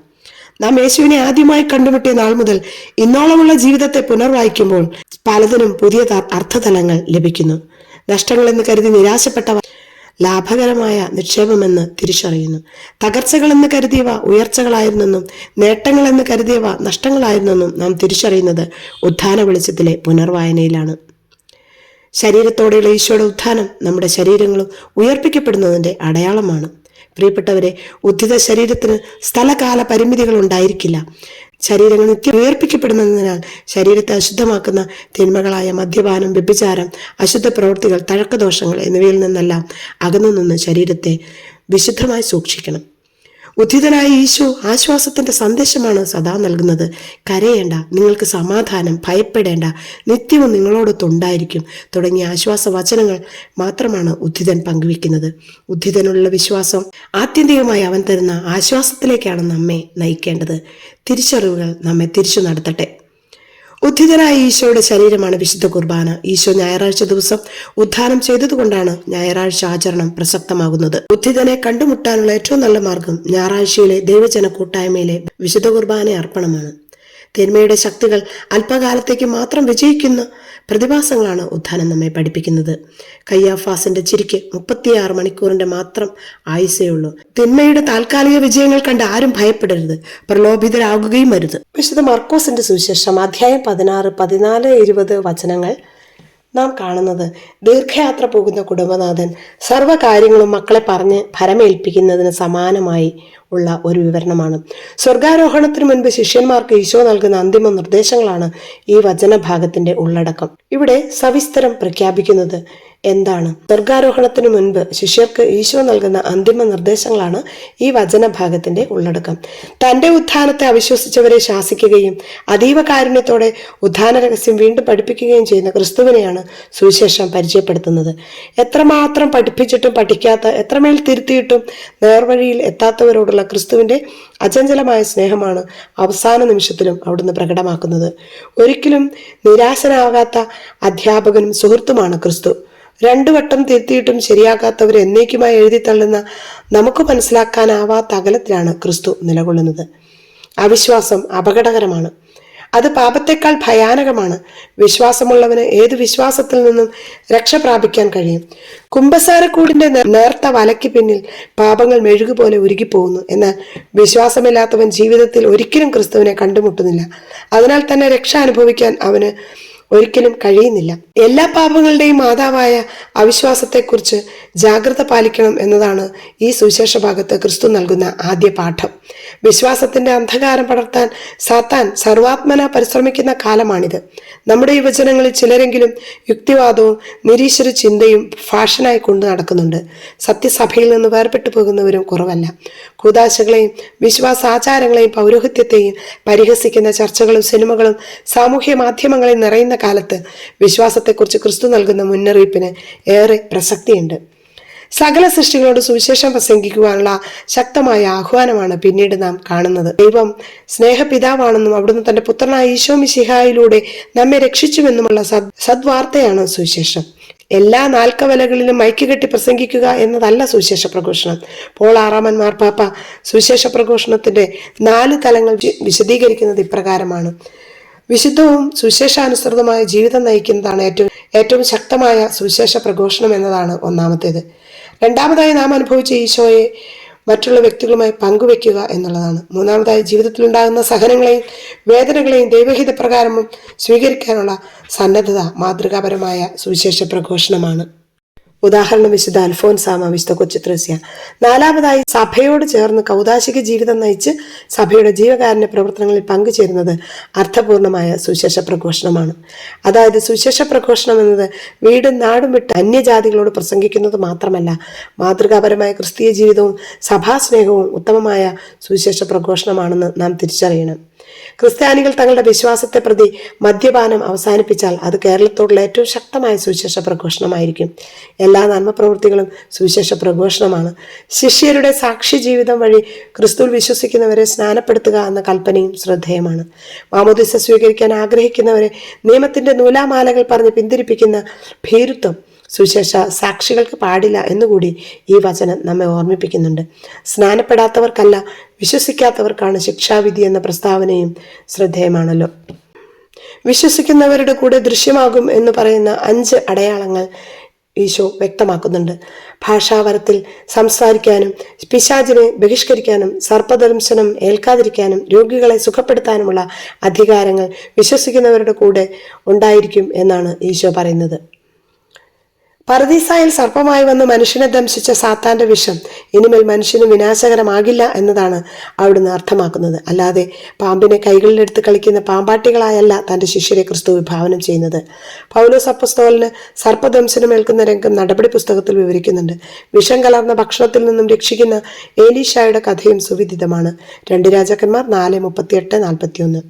നാം യേശുവിനെ ആദ്യമായി കണ്ടുമുട്ടിയ നാൾ മുതൽ ഇന്നോളമുള്ള ജീവിതത്തെ പുനർവായിക്കുമ്പോൾ പലതിനും പുതിയ അർത്ഥതലങ്ങൾ ലഭിക്കുന്നു. നഷ്ടങ്ങളെന്ന് കരുതി നിരാശപ്പെട്ടവ ലാഭകരമായ നിക്ഷേപമെന്ന് തിരിച്ചറിയുന്നു. തകർച്ചകളെന്ന് കരുതിയവ ഉയർച്ചകളായിരുന്നെന്നും നേട്ടങ്ങളെന്ന് കരുതിയവ നഷ്ടങ്ങളായിരുന്നെന്നും നാം തിരിച്ചറിയുന്നത് ഉത്ഥാന വെളിച്ചത്തിലെ പുനർവായനയിലാണ്. ശരീരത്തോടെയുള്ള ഈശോയുടെ ഉത്ഥാനം നമ്മുടെ ശരീരങ്ങളും ഉയർപ്പിക്കപ്പെടുന്നതിന്റെ അടയാളമാണ്. പ്രിയപ്പെട്ടവരെ, ഉദ്ധിത ശരീരത്തിന് സ്ഥലകാല പരിമിതികൾ ഉണ്ടായിരിക്കില്ല. ശരീരങ്ങൾ നിത്യം ഉയർപ്പിക്കപ്പെടുന്നതിനാൽ ശരീരത്തെ അശുദ്ധമാക്കുന്ന തിന്മകളായ മദ്യപാനം, വ്യഭിചാരം, അശുദ്ധ പ്രവൃത്തികൾ, തഴക്കദോഷങ്ങൾ എന്നിവയിൽ നിന്നെല്ലാം അകന്നു നിന്ന് ശരീരത്തെ വിശുദ്ധമായി സൂക്ഷിക്കണം. ഉദ്ധിതനായ ഈശോ ആശ്വാസത്തിന്റെ സന്ദേശമാണ് സദാ നൽകുന്നത്. കരയേണ്ട, നിങ്ങൾക്ക് സമാധാനം, ഭയപ്പെടേണ്ട, നിത്യവും നിങ്ങളോടൊത്തുണ്ടായിരിക്കും തുടങ്ങിയ ആശ്വാസ വചനങ്ങൾ മാത്രമാണ് ഉദ്ധിതൻ പങ്കുവെക്കുന്നത്. ഉദ്ധിതനുള്ള വിശ്വാസം ആത്യന്തികമായി അവൻ തരുന്ന ആശ്വാസത്തിലേക്കാണ് നമ്മെ നയിക്കേണ്ടത്. തിരിച്ചറിവുകൾ നമ്മെ തിരിച്ചു നടത്തട്ടെ. ഉദ്ധിതനായ ഈശോയുടെ ശരീരമാണ് വിശുദ്ധ കുർബാന. ഈശോ ഞായറാഴ്ച ദിവസം ഉദ്ധാനം ചെയ്തതുകൊണ്ടാണ് ഞായറാഴ്ച ആചരണം പ്രസക്തമാകുന്നത്. ഉദ്ധിതനെ കണ്ടുമുട്ടാനുള്ള ഏറ്റവും നല്ല മാർഗം ഞായറാഴ്ചയിലെ ദൈവജന കൂട്ടായ്മയിലെ വിശുദ്ധ കുർബാന അർപ്പണമാണ്. തിന്മയുടെ ശക്തികൾ അല്പകാലത്തേക്ക് മാത്രം വിജയിക്കുന്ന പ്രതിഭാസങ്ങളാണ് ഉത്ഥാനം നമ്മെ പഠിപ്പിക്കുന്നത്. കയ്യാഫാസിന്റെ ചിരിക്ക് 36 മണിക്കൂറിന്റെ മാത്രം ആയുസേ ഉള്ളൂ. തിന്മയുടെ താൽക്കാലിക വിജയങ്ങൾ കണ്ട് ആരും ഭയപ്പെടരുത്, പ്രലോഭിതരാകുകയും അരുത്. വിശുദ്ധ മർക്കോസിന്റെ സുവിശേഷം അധ്യായം 16, 14, 20 വചനങ്ങൾ നാം കാണുന്നത് ദീർഘയാത്ര പോകുന്ന കുടുംബനാഥൻ സർവ്വകാര്യങ്ങളും മക്കളെ പറഞ്ഞ് ഭരമേൽപ്പിക്കുന്നതിന് സമാനമായി ഉള്ള ഒരു വിവരണമാണ്. സ്വർഗാരോഹണത്തിന് മുൻപ് ശിഷ്യന്മാർക്ക് ഈശോ നൽകുന്ന അന്തിമ നിർദ്ദേശങ്ങളാണ് ഈ വചനഭാഗത്തിന്റെ ഉള്ളടക്കം. ഇവിടെ സവിസ്തരം പ്രഖ്യാപിക്കുന്നത് എന്താണ്? സ്വർഗാരോഹണത്തിന് മുൻപ് ശിഷ്യർക്ക് ഈശോ നൽകുന്ന അന്തിമ നിർദ്ദേശങ്ങളാണ് ഈ വചനഭാഗത്തിന്റെ ഉള്ളടക്കം. തന്റെ ഉത്ഥാനത്തെ അവിശ്വസിച്ചവരെ ശാസിക്കുകയും അതീവ കാരുണ്യത്തോടെ ഉത്ഥാന രഹസ്യം വീണ്ടും പഠിപ്പിക്കുകയും ചെയ്യുന്ന ക്രിസ്തുവിനെയാണ് സുവിശേഷം പരിചയപ്പെടുത്തുന്നത്. എത്രമാത്രം പഠിപ്പിച്ചിട്ടും പഠിക്കാത്ത, എത്രമേൽ തിരുത്തിയിട്ടും നേർവഴിയിൽ എത്താത്തവരോടുള്ള ക്രിസ്തുവിന്റെ അചഞ്ചലമായ സ്നേഹമാണ് അവസാന നിമിഷത്തിലും അവിടുന്ന് പ്രകടമാക്കുന്നത്. ഒരിക്കലും നിരാശനാകാത്ത അധ്യാപകനും സുഹൃത്തുമാണ് ക്രിസ്തു. 2 വട്ടം തിരുത്തിയിട്ടും ശരിയാക്കാത്തവരെ എന്നേക്കുമായി എഴുതി തള്ളുന്ന നമുക്ക് മനസ്സിലാക്കാനാവാത്ത അകലത്തിലാണ് ക്രിസ്തു നിലകൊള്ളുന്നത്. അവിശ്വാസം അപകടകരമാണ്. അത് പാപത്തെക്കാൾ ഭയാനകമാണ്. വിശ്വാസമുള്ളവന് ഏത് വിശ്വാസത്തിൽ നിന്നും രക്ഷ പ്രാപിക്കാൻ കഴിയും. കുമ്പസാരക്കൂടിന്റെ നേർത്ത വലയ്ക്ക് പിന്നിൽ പാപങ്ങൾ മെഴുകുപോലെ ഉരുകിപ്പോകുന്നു. എന്നാൽ വിശ്വാസമില്ലാത്തവൻ ജീവിതത്തിൽ ഒരിക്കലും ക്രിസ്തുവിനെ കണ്ടുമുട്ടുന്നില്ല. അതിനാൽ തന്നെ രക്ഷ അനുഭവിക്കാൻ അവന് ഒരിക്കലും കഴിയുന്നില്ല. എല്ലാ പാപങ്ങളുടെയും മാതാവായ അവിശ്വാസത്തെക്കുറിച്ച് ജാഗ്രത പാലിക്കണം എന്നതാണ് ഈ സുവിശേഷ ഭാഗത്ത് ക്രിസ്തു നൽകുന്ന ആദ്യ പാഠം. വിശ്വാസത്തിന്റെ അന്ധകാരം പടർത്താൻ സാത്താൻ സർവാത്മന പരിശ്രമിക്കുന്ന കാലമാണിത്. നമ്മുടെ യുവജനങ്ങളിൽ ചിലരെങ്കിലും യുക്തിവാദവും നിരീശ്വര ചിന്തയും ഫാഷനായി കൊണ്ടു നടക്കുന്നുണ്ട്. സത്യസഭയിൽ നിന്ന് വേർപെട്ടു പോകുന്നവരും കുറവല്ല. കൂദാശകളെയും വിശ്വാസാചാരങ്ങളെയും പൗരോഹിത്യത്തെയും പരിഹസിക്കുന്ന ചർച്ചകളും സിനിമകളും സാമൂഹ്യ മാധ്യമങ്ങളിൽ നിറയുന്ന കാലത്ത് വിശ്വാസത്തെക്കുറിച്ച് ക്രിസ്തു നൽകുന്ന മുന്നറിയിപ്പിന് ഏറെ പ്രസക്തിയുണ്ട്. സകല സൃഷ്ടികളോട് സുവിശേഷം പ്രസംഗിക്കുവാനുള്ള ശക്തമായ ആഹ്വാനമാണ് പിന്നീട് നാം കാണുന്നത്. ദൈവം സ്നേഹപിതാവാണെന്നും അവിടുന്ന് തന്റെ പുത്രനായ ഈശോ മിശിഹായിലൂടെ നമ്മെ രക്ഷിച്ചുവെന്നുമുള്ള സദ്വാർത്തയാണ് സുവിശേഷം. എല്ലാ നാൽക്കവലകളിലും മൈക്ക് കെട്ടി പ്രസംഗിക്കുക എന്നതല്ല സുവിശേഷ പ്രഘോഷണം. പോൾ 6 മാർപ്പാപ്പ സുവിശേഷ പ്രഘോഷണത്തിന്റെ 4 തലങ്ങൾ വിശദീകരിക്കുന്നത് ഇപ്രകാരമാണ്. വിശുദ്ധവും സുവിശേഷാനുസൃതമായ ജീവിതം നയിക്കുന്നതാണ് ഏറ്റവും ശക്തമായ സുവിശേഷ പ്രഘോഷണം എന്നതാണ് ഒന്നാമത്തേത്. രണ്ടാമതായി നാം അനുഭവിച്ച ഈശോയെ മറ്റുള്ള വ്യക്തികളുമായി പങ്കുവെക്കുക എന്നുള്ളതാണ്. മൂന്നാമതായി ജീവിതത്തിലുണ്ടാകുന്ന സഹനങ്ങളെയും വേദനകളെയും ദൈവഹിത പ്രകാരം സ്വീകരിക്കാനുള്ള സന്നദ്ധത മാതൃകാപരമായ സുവിശേഷ പ്രഘോഷണമാണ്. ഉദാഹരണം വിശുദ്ധ അൽഫോൻസാമ, വിശുദ്ധ കൊച്ചുത്രേസ്യ. നാലാമതായി സഭയോട് ചേർന്ന് കൗദാശിക ജീവിതം നയിച്ച് സഭയുടെ ജീവകാരുണ്യ പ്രവർത്തനങ്ങളിൽ പങ്കുചേരുന്നത് അർത്ഥപൂർണമായ സുവിശേഷ പ്രഘോഷണമാണ്. അതായത് സുവിശേഷ പ്രഘോഷണം എന്നത് വീടും നാടും വിട്ട് അന്യജാതികളോട് പ്രസംഗിക്കുന്നത് മാത്രമല്ല, മാതൃകാപരമായ ക്രിസ്തീയ ജീവിതവും സഭാസ്നേഹവും ഉത്തമമായ സുവിശേഷ പ്രഘോഷണമാണെന്ന് നാം തിരിച്ചറിയണം. ക്രിസ്ത്യാനികൾ തങ്ങളുടെ വിശ്വാസത്തെ പ്രതി മദ്യപാനം അവസാനിപ്പിച്ചാൽ അത് കേരളത്തോടുള്ള ഏറ്റവും ശക്തമായ സുവിശേഷ പ്രഘോഷണമായിരിക്കും. എല്ലാ നന്മപ്രവൃത്തികളും സുവിശേഷ പ്രഘോഷണമാണ്. ശിഷ്യരുടെ സാക്ഷി ജീവിതം വഴി ക്രിസ്തുവിൽ വിശ്വസിക്കുന്നവരെ സ്നാനപ്പെടുത്തുക എന്ന കൽപ്പനയും ശ്രദ്ധേയമാണ്. മാമോദിസ സ്വീകരിക്കാൻ ആഗ്രഹിക്കുന്നവരെ നിയമത്തിന്റെ നൂലാമാലകൾ പറഞ്ഞ് പിന്തിരിപ്പിക്കുന്ന ഭീരുത്വം സുവിശേഷ സാക്ഷികൾക്ക് പാടില്ല എന്നുകൂടി ഈ വചനം നമ്മെ ഓർമ്മിപ്പിക്കുന്നുണ്ട്. സ്നാനപ്പെടാത്തവർക്കല്ല, വിശ്വസിക്കാത്തവർക്കാണ് ശിക്ഷാവിധി എന്ന പ്രസ്താവനയും ശ്രദ്ധേയമാണല്ലോ. വിശ്വസിക്കുന്നവരുടെ കൂടെ ദൃശ്യമാകും എന്ന് പറയുന്ന 5 അടയാളങ്ങൾ ഈശോ വ്യക്തമാക്കുന്നുണ്ട്. ഭാഷാവരത്തിൽ സംസാരിക്കാനും പിശാചിനെ ബഹിഷ്കരിക്കാനും സർപ്പദംശനം ഏൽക്കാതിരിക്കാനും രോഗികളെ സുഖപ്പെടുത്താനുമുള്ള അധികാരങ്ങൾ വിശ്വസിക്കുന്നവരുടെ കൂടെ ഉണ്ടായിരിക്കും എന്നാണ് ഈശോ പറയുന്നത്. പറുദീസായിൽ സർപ്പമായി വന്ന് മനുഷ്യനെ ദംശിച്ച സാത്താന്റെ വിഷം ഇനിമേൽ മനുഷ്യന് വിനാശകരമാകില്ല എന്നതാണ് അവിടുന്ന് അർത്ഥമാക്കുന്നത്. അല്ലാതെ പാമ്പിനെ കൈകളിലെടുത്ത് കളിക്കുന്ന പാമ്പാട്ടികളായല്ല തന്റെ ശിഷ്യരെ ക്രിസ്തു വിഭാവനം ചെയ്യുന്നത്. പൗലോസ് അപ്പസ്തോലന് സർപ്പദംശനം ഏൽക്കുന്ന രംഗം നടപടി പുസ്തകത്തിൽ വിവരിക്കുന്നുണ്ട്. വിഷം കലർന്ന ഭക്ഷണത്തിൽ നിന്നും രക്ഷിക്കുന്ന ഏലീശായുടെ കഥയും സുവിദിതമാണ്. 2 രാജാക്കന്മാർ 4:38-41.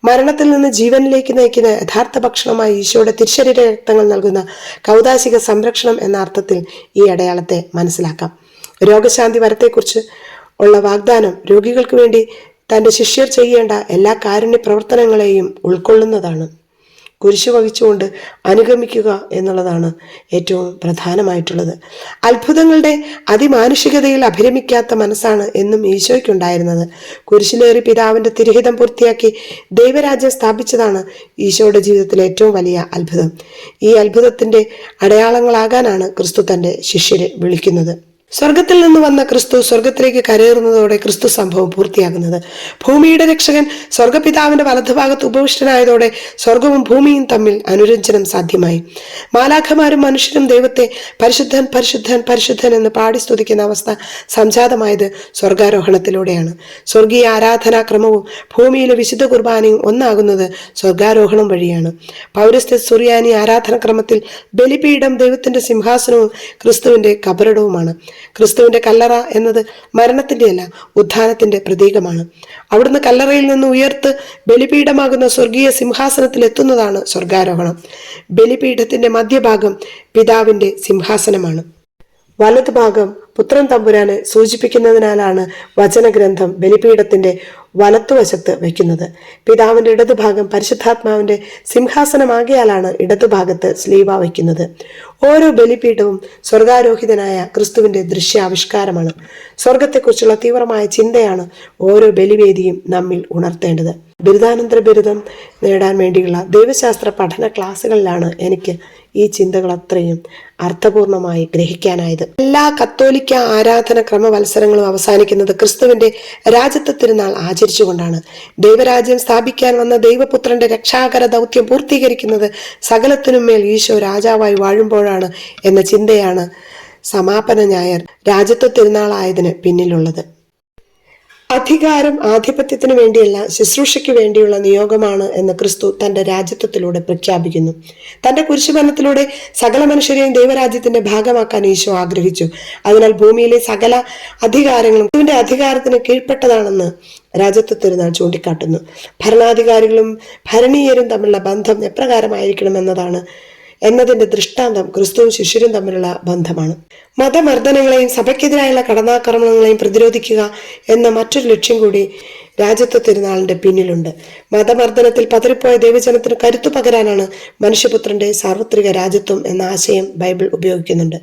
മരണത്തിൽ നിന്ന് ജീവനിലേക്ക് നയിക്കുന്ന യഥാർത്ഥ ഭക്ഷണമായി ഈശോയുടെ തിരുശരീര രക്തങ്ങൾ നൽകുന്ന കൗദാശിക സംരക്ഷണം എന്ന അർത്ഥത്തിൽ ഈ അടയാളത്തെ മനസ്സിലാക്കാം. രോഗശാന്തി വരത്തെക്കുറിച്ച് ഉള്ള വാഗ്ദാനം രോഗികൾക്ക് വേണ്ടി തൻ്റെ ശിഷ്യർ ചെയ്യേണ്ട എല്ലാ കാരുണ്യ പ്രവർത്തനങ്ങളെയും ഉൾക്കൊള്ളുന്നതാണ്. കുരിശു വഹിച്ചുകൊണ്ട് അനുഗമിക്കുക എന്നുള്ളതാണ് ഏറ്റവും പ്രധാനമായിട്ടുള്ളത്. അത്ഭുതങ്ങളുടെ അതിമാനുഷികതയിൽ അഭിരമിക്കാത്ത മനസ്സാണ് എന്നും ഈശോയ്ക്കുണ്ടായിരുന്നത്. കുരിശിലേറി പിതാവിന്റെ തിരുഹിതം പൂർത്തിയാക്കി ദൈവരാജ്യം സ്ഥാപിച്ചതാണ് ഈശോയുടെ ജീവിതത്തിലെ ഏറ്റവും വലിയ അത്ഭുതം. ഈ അത്ഭുതത്തിന്റെ അടയാളങ്ങളാകാനാണ് ക്രിസ്തു തന്റെ ശിഷ്യരെ വിളിക്കുന്നത്. സ്വർഗത്തിൽ നിന്ന് വന്ന ക്രിസ്തു സ്വർഗത്തിലേക്ക് കരയേറുന്നതോടെ ക്രിസ്തു സംഭവം പൂർത്തിയാകുന്നത്. ഭൂമിയുടെ രക്ഷകൻ സ്വർഗപിതാവിന്റെ വലതുഭാഗത്ത് ഉപവിഷ്ടനായതോടെ സ്വർഗവും ഭൂമിയും തമ്മിൽ അനുരഞ്ജനം സാധ്യമായി. മാലാഖമാരും മനുഷ്യരും ദൈവത്തെ പരിശുദ്ധൻ പരിശുദ്ധൻ പരിശുദ്ധൻ എന്ന് പാടി സ്തുതിക്കുന്ന അവസ്ഥ സംജാതമായത് സ്വർഗാരോഹണത്തിലൂടെയാണ്. സ്വർഗീയ ആരാധനാക്രമവും ഭൂമിയിലെ വിശുദ്ധ കുർബാനയും ഒന്നാകുന്നത് സ്വർഗാരോഹണം വഴിയാണ്. പൗരസ്ത്യ സുറിയാനി ആരാധനാക്രമത്തിൽ ബലിപീഠം ദൈവത്തിന്റെ സിംഹാസനവും ക്രിസ്തുവിന്റെ കബറിടവുമാണ്. ക്രിസ്തുവിന്റെ കല്ലറ എന്നത് മരണത്തിന്റെ അല്ല, ഉത്ഥാനത്തിന്റെ പ്രതീകമാണ്. അവിടുന്ന് കല്ലറയിൽ നിന്ന് ഉയർത്ത് ബലിപീഠമാകുന്ന സ്വർഗീയ സിംഹാസനത്തിൽ എത്തുന്നതാണ് സ്വർഗാരോഹണം. ബലിപീഠത്തിന്റെ മധ്യഭാഗം പിതാവിന്റെ സിംഹാസനമാണ്. വലതുഭാഗം പുത്രൻ തമ്പുരാനെ സൂചിപ്പിക്കുന്നതിനാലാണ് വചനഗ്രന്ഥം ബലിപീഠത്തിന്റെ വലത്തുവശത്ത് വയ്ക്കുന്നത്. പിതാവിന്റെ ഇടതുഭാഗം പരിശുദ്ധാത്മാവിന്റെ സിംഹാസനമാകിയാലാണ് ഇടതുഭാഗത്ത് സ്ലീവ വയ്ക്കുന്നത്. ഓരോ ബലിപീഠവും സ്വർഗാരോഹിതനായ ക്രിസ്തുവിന്റെ ദൃശ്യാവിഷ്കാരമാണ്. സ്വർഗത്തെക്കുറിച്ചുള്ള തീവ്രമായ ചിന്തയാണ് ഓരോ ബലിവേദിയും നമ്മിൽ ഉണർത്തേണ്ടത്. ബിരുദാനന്തര ബിരുദം നേടാൻ വേണ്ടിയുള്ള ദൈവശാസ്ത്ര പഠന ക്ലാസ്സുകളിലാണ് എനിക്ക് ഈ ചിന്തകൾ അത്രയും അർത്ഥപൂർണമായി ഗ്രഹിക്കാനായത്. എല്ലാ കത്തോലിക്ക ആരാധന ക്രമവത്സരങ്ങളും അവസാനിക്കുന്നത് ക്രിസ്തുവിന്റെ രാജ്യത്വ തിരുനാൾ ആചരിച്ചുകൊണ്ടാണ്. ദൈവരാജ്യം സ്ഥാപിക്കാൻ വന്ന ദൈവപുത്രന്റെ രക്ഷാകര ദൗത്യം പൂർത്തീകരിക്കുന്നത് സകലത്തിനും മേൽ ഈശോ രാജാവായി വാഴുമ്പോഴാണ് എന്ന ചിന്തയാണ് സമാപന ഞായർ രാജ്യത്വ തിരുനാളായതിന് പിന്നിലുള്ളത്. അധികാരം ആധിപത്യത്തിന് വേണ്ടിയല്ല, ശുശ്രൂഷയ്ക്ക് വേണ്ടിയുള്ള നിയോഗമാണ് എന്ന് ക്രിസ്തു തന്റെ രാജ്യത്വത്തിലൂടെ പ്രഖ്യാപിക്കുന്നു. തന്റെ കുരിശുമരണത്തിലൂടെ സകല മനുഷ്യരെയും ദൈവരാജ്യത്തിന്റെ ഭാഗമാക്കാൻ ഈശോ ആഗ്രഹിച്ചു. അതിനാൽ ഭൂമിയിലെ സകല അധികാരങ്ങളും ക്രിസ്തുവിന്റെ അധികാരത്തിന് കീഴ്പ്പെട്ടതാണെന്ന് രാജ്യത്വ തിരുനാൾ ചൂണ്ടിക്കാട്ടുന്നു. ഭരണാധികാരികളും ഭരണീയരും തമ്മിലുള്ള ബന്ധം എപ്രകാരമായിരിക്കണം എന്നതിന്റെ ദൃഷ്ടാന്തം ക്രിസ്തുവും ശിഷ്യരും തമ്മിലുള്ള ബന്ധമാണ്. മതമർദ്ദനങ്ങളെയും സഭയ്ക്കെതിരായുള്ള കടന്നാക്രമണങ്ങളെയും പ്രതിരോധിക്കുക എന്ന മറ്റൊരു ലക്ഷ്യം കൂടി രാജ്യത്വ തിരുനാളിന്റെ പിന്നിലുണ്ട്. മതമർദ്ദനത്തിൽ പതറിപ്പോയ ദൈവജനത്തിന് കരുത്തു പകരാനാണ് മനുഷ്യപുത്രന്റെ സാർവത്രിക രാജ്യത്വം എന്ന ആശയം ബൈബിൾ ഉപയോഗിക്കുന്നുണ്ട്.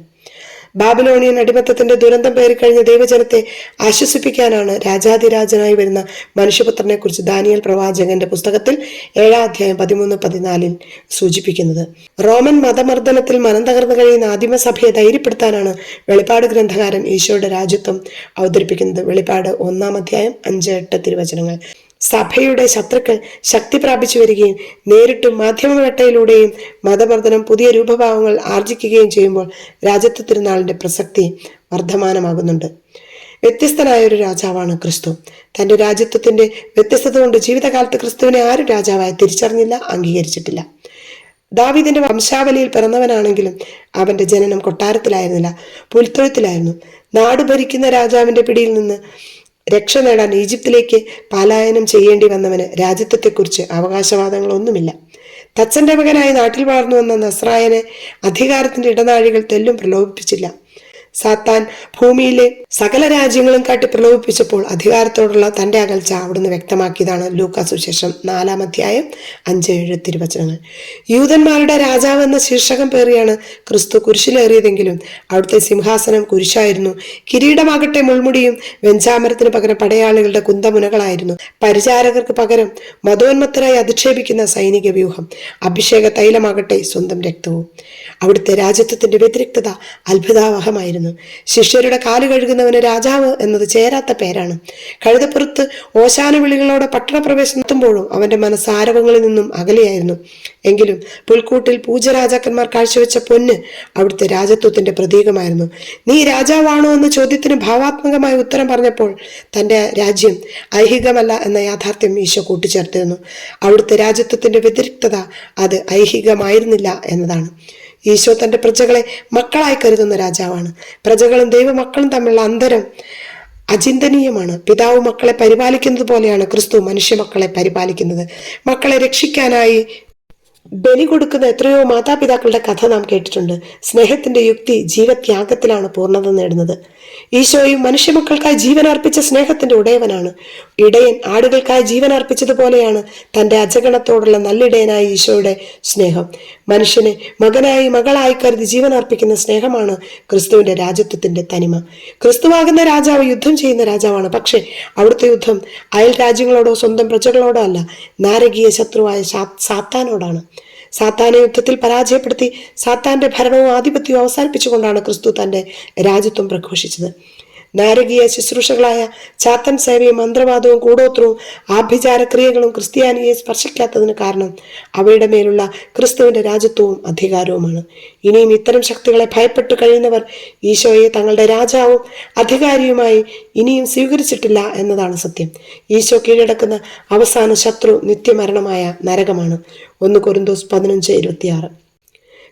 ബാബിലോണിയൻ അടിമത്തത്തിന്റെ ദുരന്തം പേറിക്കഴിഞ്ഞ ദൈവജനത്തെ ആശ്വസിപ്പിക്കാനാണ് രാജാതിരാജനായി വരുന്ന മനുഷ്യപുത്രനെ കുറിച്ച് ദാനിയേൽ പ്രവാചകന്റെ പുസ്തകത്തിൽ 7-ാം അധ്യായം 13-14 സൂചിപ്പിക്കുന്നത്. റോമൻ മതമർദ്ദനത്തിൽ മനം തകർന്നു കഴിയുന്ന ആദിമസഭയെ ധൈര്യപ്പെടുത്താനാണ് വെളിപ്പാട് ഗ്രന്ഥകാരൻ ഈശോയുടെ രാജ്യത്വം അവതരിപ്പിക്കുന്നത്. വെളിപ്പാട് 1-ാം അധ്യായം 5-8 തിരുവചനങ്ങൾ. സഭയുടെ ശത്രുക്കൾ ശക്തി പ്രാപിച്ചു വരികയും നേരിട്ടും മാധ്യമവേട്ടയിലൂടെയും മതമർദ്ദനം പുതിയ രൂപഭാവങ്ങൾ ആർജിക്കുകയും ചെയ്യുമ്പോൾ രാജത്വ തിരുനാളിന്റെ പ്രസക്തി വർദ്ധമാനമാകുന്നുണ്ട്. വ്യത്യസ്തനായ ഒരു രാജാവാണ് ക്രിസ്തു. തന്റെ രാജ്യത്വത്തിന്റെ വ്യത്യസ്തത കൊണ്ട് ജീവിതകാലത്ത് ക്രിസ്തുവിനെ ആരും രാജാവായി തിരിച്ചറിഞ്ഞില്ല, അംഗീകരിച്ചിട്ടില്ല. ദാവീദിന്റെ വംശാവലിയിൽ പിറന്നവനാണെങ്കിലും അവന്റെ ജനനം കൊട്ടാരത്തിലായിരുന്നില്ല, പുൽത്തൊഴുത്തിലായിരുന്നു. നാട് ഭരിക്കുന്ന രാജാവിന്റെ പിടിയിൽ നിന്ന് രക്ഷ നേടാൻ ഈജിപ്തിലേക്ക് പലായനം ചെയ്യേണ്ടി വന്നവന് രാജ്യത്വത്തെക്കുറിച്ച് അവകാശവാദങ്ങളൊന്നുമില്ല. തച്ചന്റെ മകനായി നാട്ടിൽ വളർന്നു വന്ന നസ്രായനെ അധികാരത്തിന്റെ ഇടനാഴികൾ തെല്ലും പ്രലോഭിപ്പിച്ചില്ല. സാത്താൻ ഭൂമിയിലെ സകല രാജ്യങ്ങളും കാട്ടി പ്രലോഭിപ്പിച്ചപ്പോൾ അധികാരത്തോടുള്ള തന്റെ അകൽച്ച അവിടുന്ന് വ്യക്തമാക്കിയതാണ് ലൂക്കാ സുവിശേഷം 4-ാം അധ്യായം 5-7 തിരുവചനങ്ങൾ. യൂതന്മാരുടെ രാജാവ് എന്ന ശീർഷകം പേറിയാണ് ക്രിസ്തു കുരിശിലേറിയതെങ്കിലും അവിടുത്തെ സിംഹാസനം കുരിശായിരുന്നു. കിരീടമാകട്ടെ മുൾമുടിയും വെഞ്ചാമരത്തിന് പകരം പടയാളികളുടെ കുന്തമുനകളായിരുന്നു. പരിചാരകർക്ക് പകരം മതോന്മത്തരായി അധിക്ഷേപിക്കുന്ന സൈനിക വ്യൂഹം. അഭിഷേക തൈലമാകട്ടെ സ്വന്തം രക്തവും. അവിടുത്തെ രാജ്യത്വത്തിന്റെ വ്യതിരിക്തത അത്ഭുതാവഹമായിരുന്നു. ശിഷ്യരുടെ കാല് കഴുകുന്നവന് രാജാവ് എന്നത് ചേരാത്ത പേരാണ്. കഴുതപ്പുറത്ത് ഓശാന വിളികളോടെ പട്ടണപ്രവേശനം നടത്തുമ്പോഴും അവന്റെ മനസ്സ് ആരവങ്ങളിൽ നിന്നും അകലെയായിരുന്നു. എങ്കിലും പുൽക്കൂട്ടിൽ പൂജരാജാക്കന്മാർ കാഴ്ചവെച്ച പൊന്ന് അവിടുത്തെ രാജത്വത്തിന്റെ പ്രതീകമായിരുന്നു. നീ രാജാവാണോ എന്ന ചോദ്യത്തിന് ഭാവാത്മകമായ ഉത്തരം പറഞ്ഞപ്പോൾ തന്റെ രാജ്യം ഐഹികമല്ല എന്ന യാഥാർത്ഥ്യം ഈശോ കൂട്ടിച്ചേർത്തിരുന്നു. അവിടുത്തെ രാജ്യത്വത്തിന്റെ വ്യതിരിക്തത അത് ഐഹികമായിരുന്നില്ല എന്നതാണ്. ഈശോ തന്റെ പ്രജകളെ മക്കളായി കരുതുന്ന രാജാവാണ്. പ്രജകളും ദൈവമക്കളും തമ്മിലുള്ള അന്തരം അചിന്തനീയമാണ്. പിതാവ് മക്കളെ പരിപാലിക്കുന്നത് പോലെയാണ് ക്രിസ്തു മനുഷ്യ മക്കളെ പരിപാലിക്കുന്നത്. മക്കളെ രക്ഷിക്കാനായി ബലി കൊടുക്കുന്ന എത്രയോ മാതാപിതാക്കളുടെ കഥ നാം കേട്ടിട്ടുണ്ട്. സ്നേഹത്തിന്റെ യുക്തി ജീവത്യാഗത്തിലാണ് പൂർണ്ണത നേടുന്നത്. ഈശോയും മനുഷ്യമക്കൾക്കായി ജീവൻ അർപ്പിച്ച സ്നേഹത്തിന്റെ ഉടയവനാണ്. ഇടയൻ ആടുകൾക്കായി ജീവൻ അർപ്പിച്ചതുപോലെയാണ് തന്റെ അജഗണത്തോടുള്ള നല്ലിടയനായ ഈശോയുടെ സ്നേഹം. മനുഷ്യനെ മകനായി മകളായി കരുതി ജീവൻ അർപ്പിക്കുന്ന സ്നേഹമാണ് ക്രിസ്തുവിന്റെ രാജ്യത്വത്തിന്റെ തനിമ. ക്രിസ്തുവാകുന്ന രാജാവ് യുദ്ധം ചെയ്യുന്ന രാജാവാണ്. പക്ഷെ അവിടുത്തെ യുദ്ധം അയൽ രാജ്യങ്ങളോടോ സ്വന്തം പ്രജകളോടോ അല്ല, നാരകീയ ശത്രുവായ സാത്താനോടാണ്. സാത്താനെ യുദ്ധത്തിൽ പരാജയപ്പെടുത്തി സാത്താന്റെ ഭരണവും ആധിപത്യവും അവസാനിപ്പിച്ചുകൊണ്ടാണ് ക്രിസ്തു തന്റെ രാജ്യത്വം പ്രഘോഷിച്ചത്. നാരകീയ ശുശ്രൂഷകളായ ചാത്തൻ സേവയും മന്ത്രവാദവും കൂടോത്രവും ആഭിചാരക്രിയകളും ക്രിസ്ത്യാനിയെ സ്പർശിക്കാത്തതിന് കാരണം അവയുടെ മേലുള്ള ക്രിസ്തുവിന്റെ രാജ്യത്വവും അധികാരവുമാണ്. ഇനിയും ഇത്തരം ശക്തികളെ ഭയപ്പെട്ടു കഴിയുന്നവർ ഈശോയെ തങ്ങളുടെ രാജാവും അധികാരിയുമായി ഇനിയും സ്വീകരിച്ചിട്ടില്ല എന്നതാണ് സത്യം. ഈശോ കീഴടക്കുന്ന അവസാന ശത്രു നിത്യമരണമായ നരകമാണ്. 1 കൊരിന്തോസ് 15:26.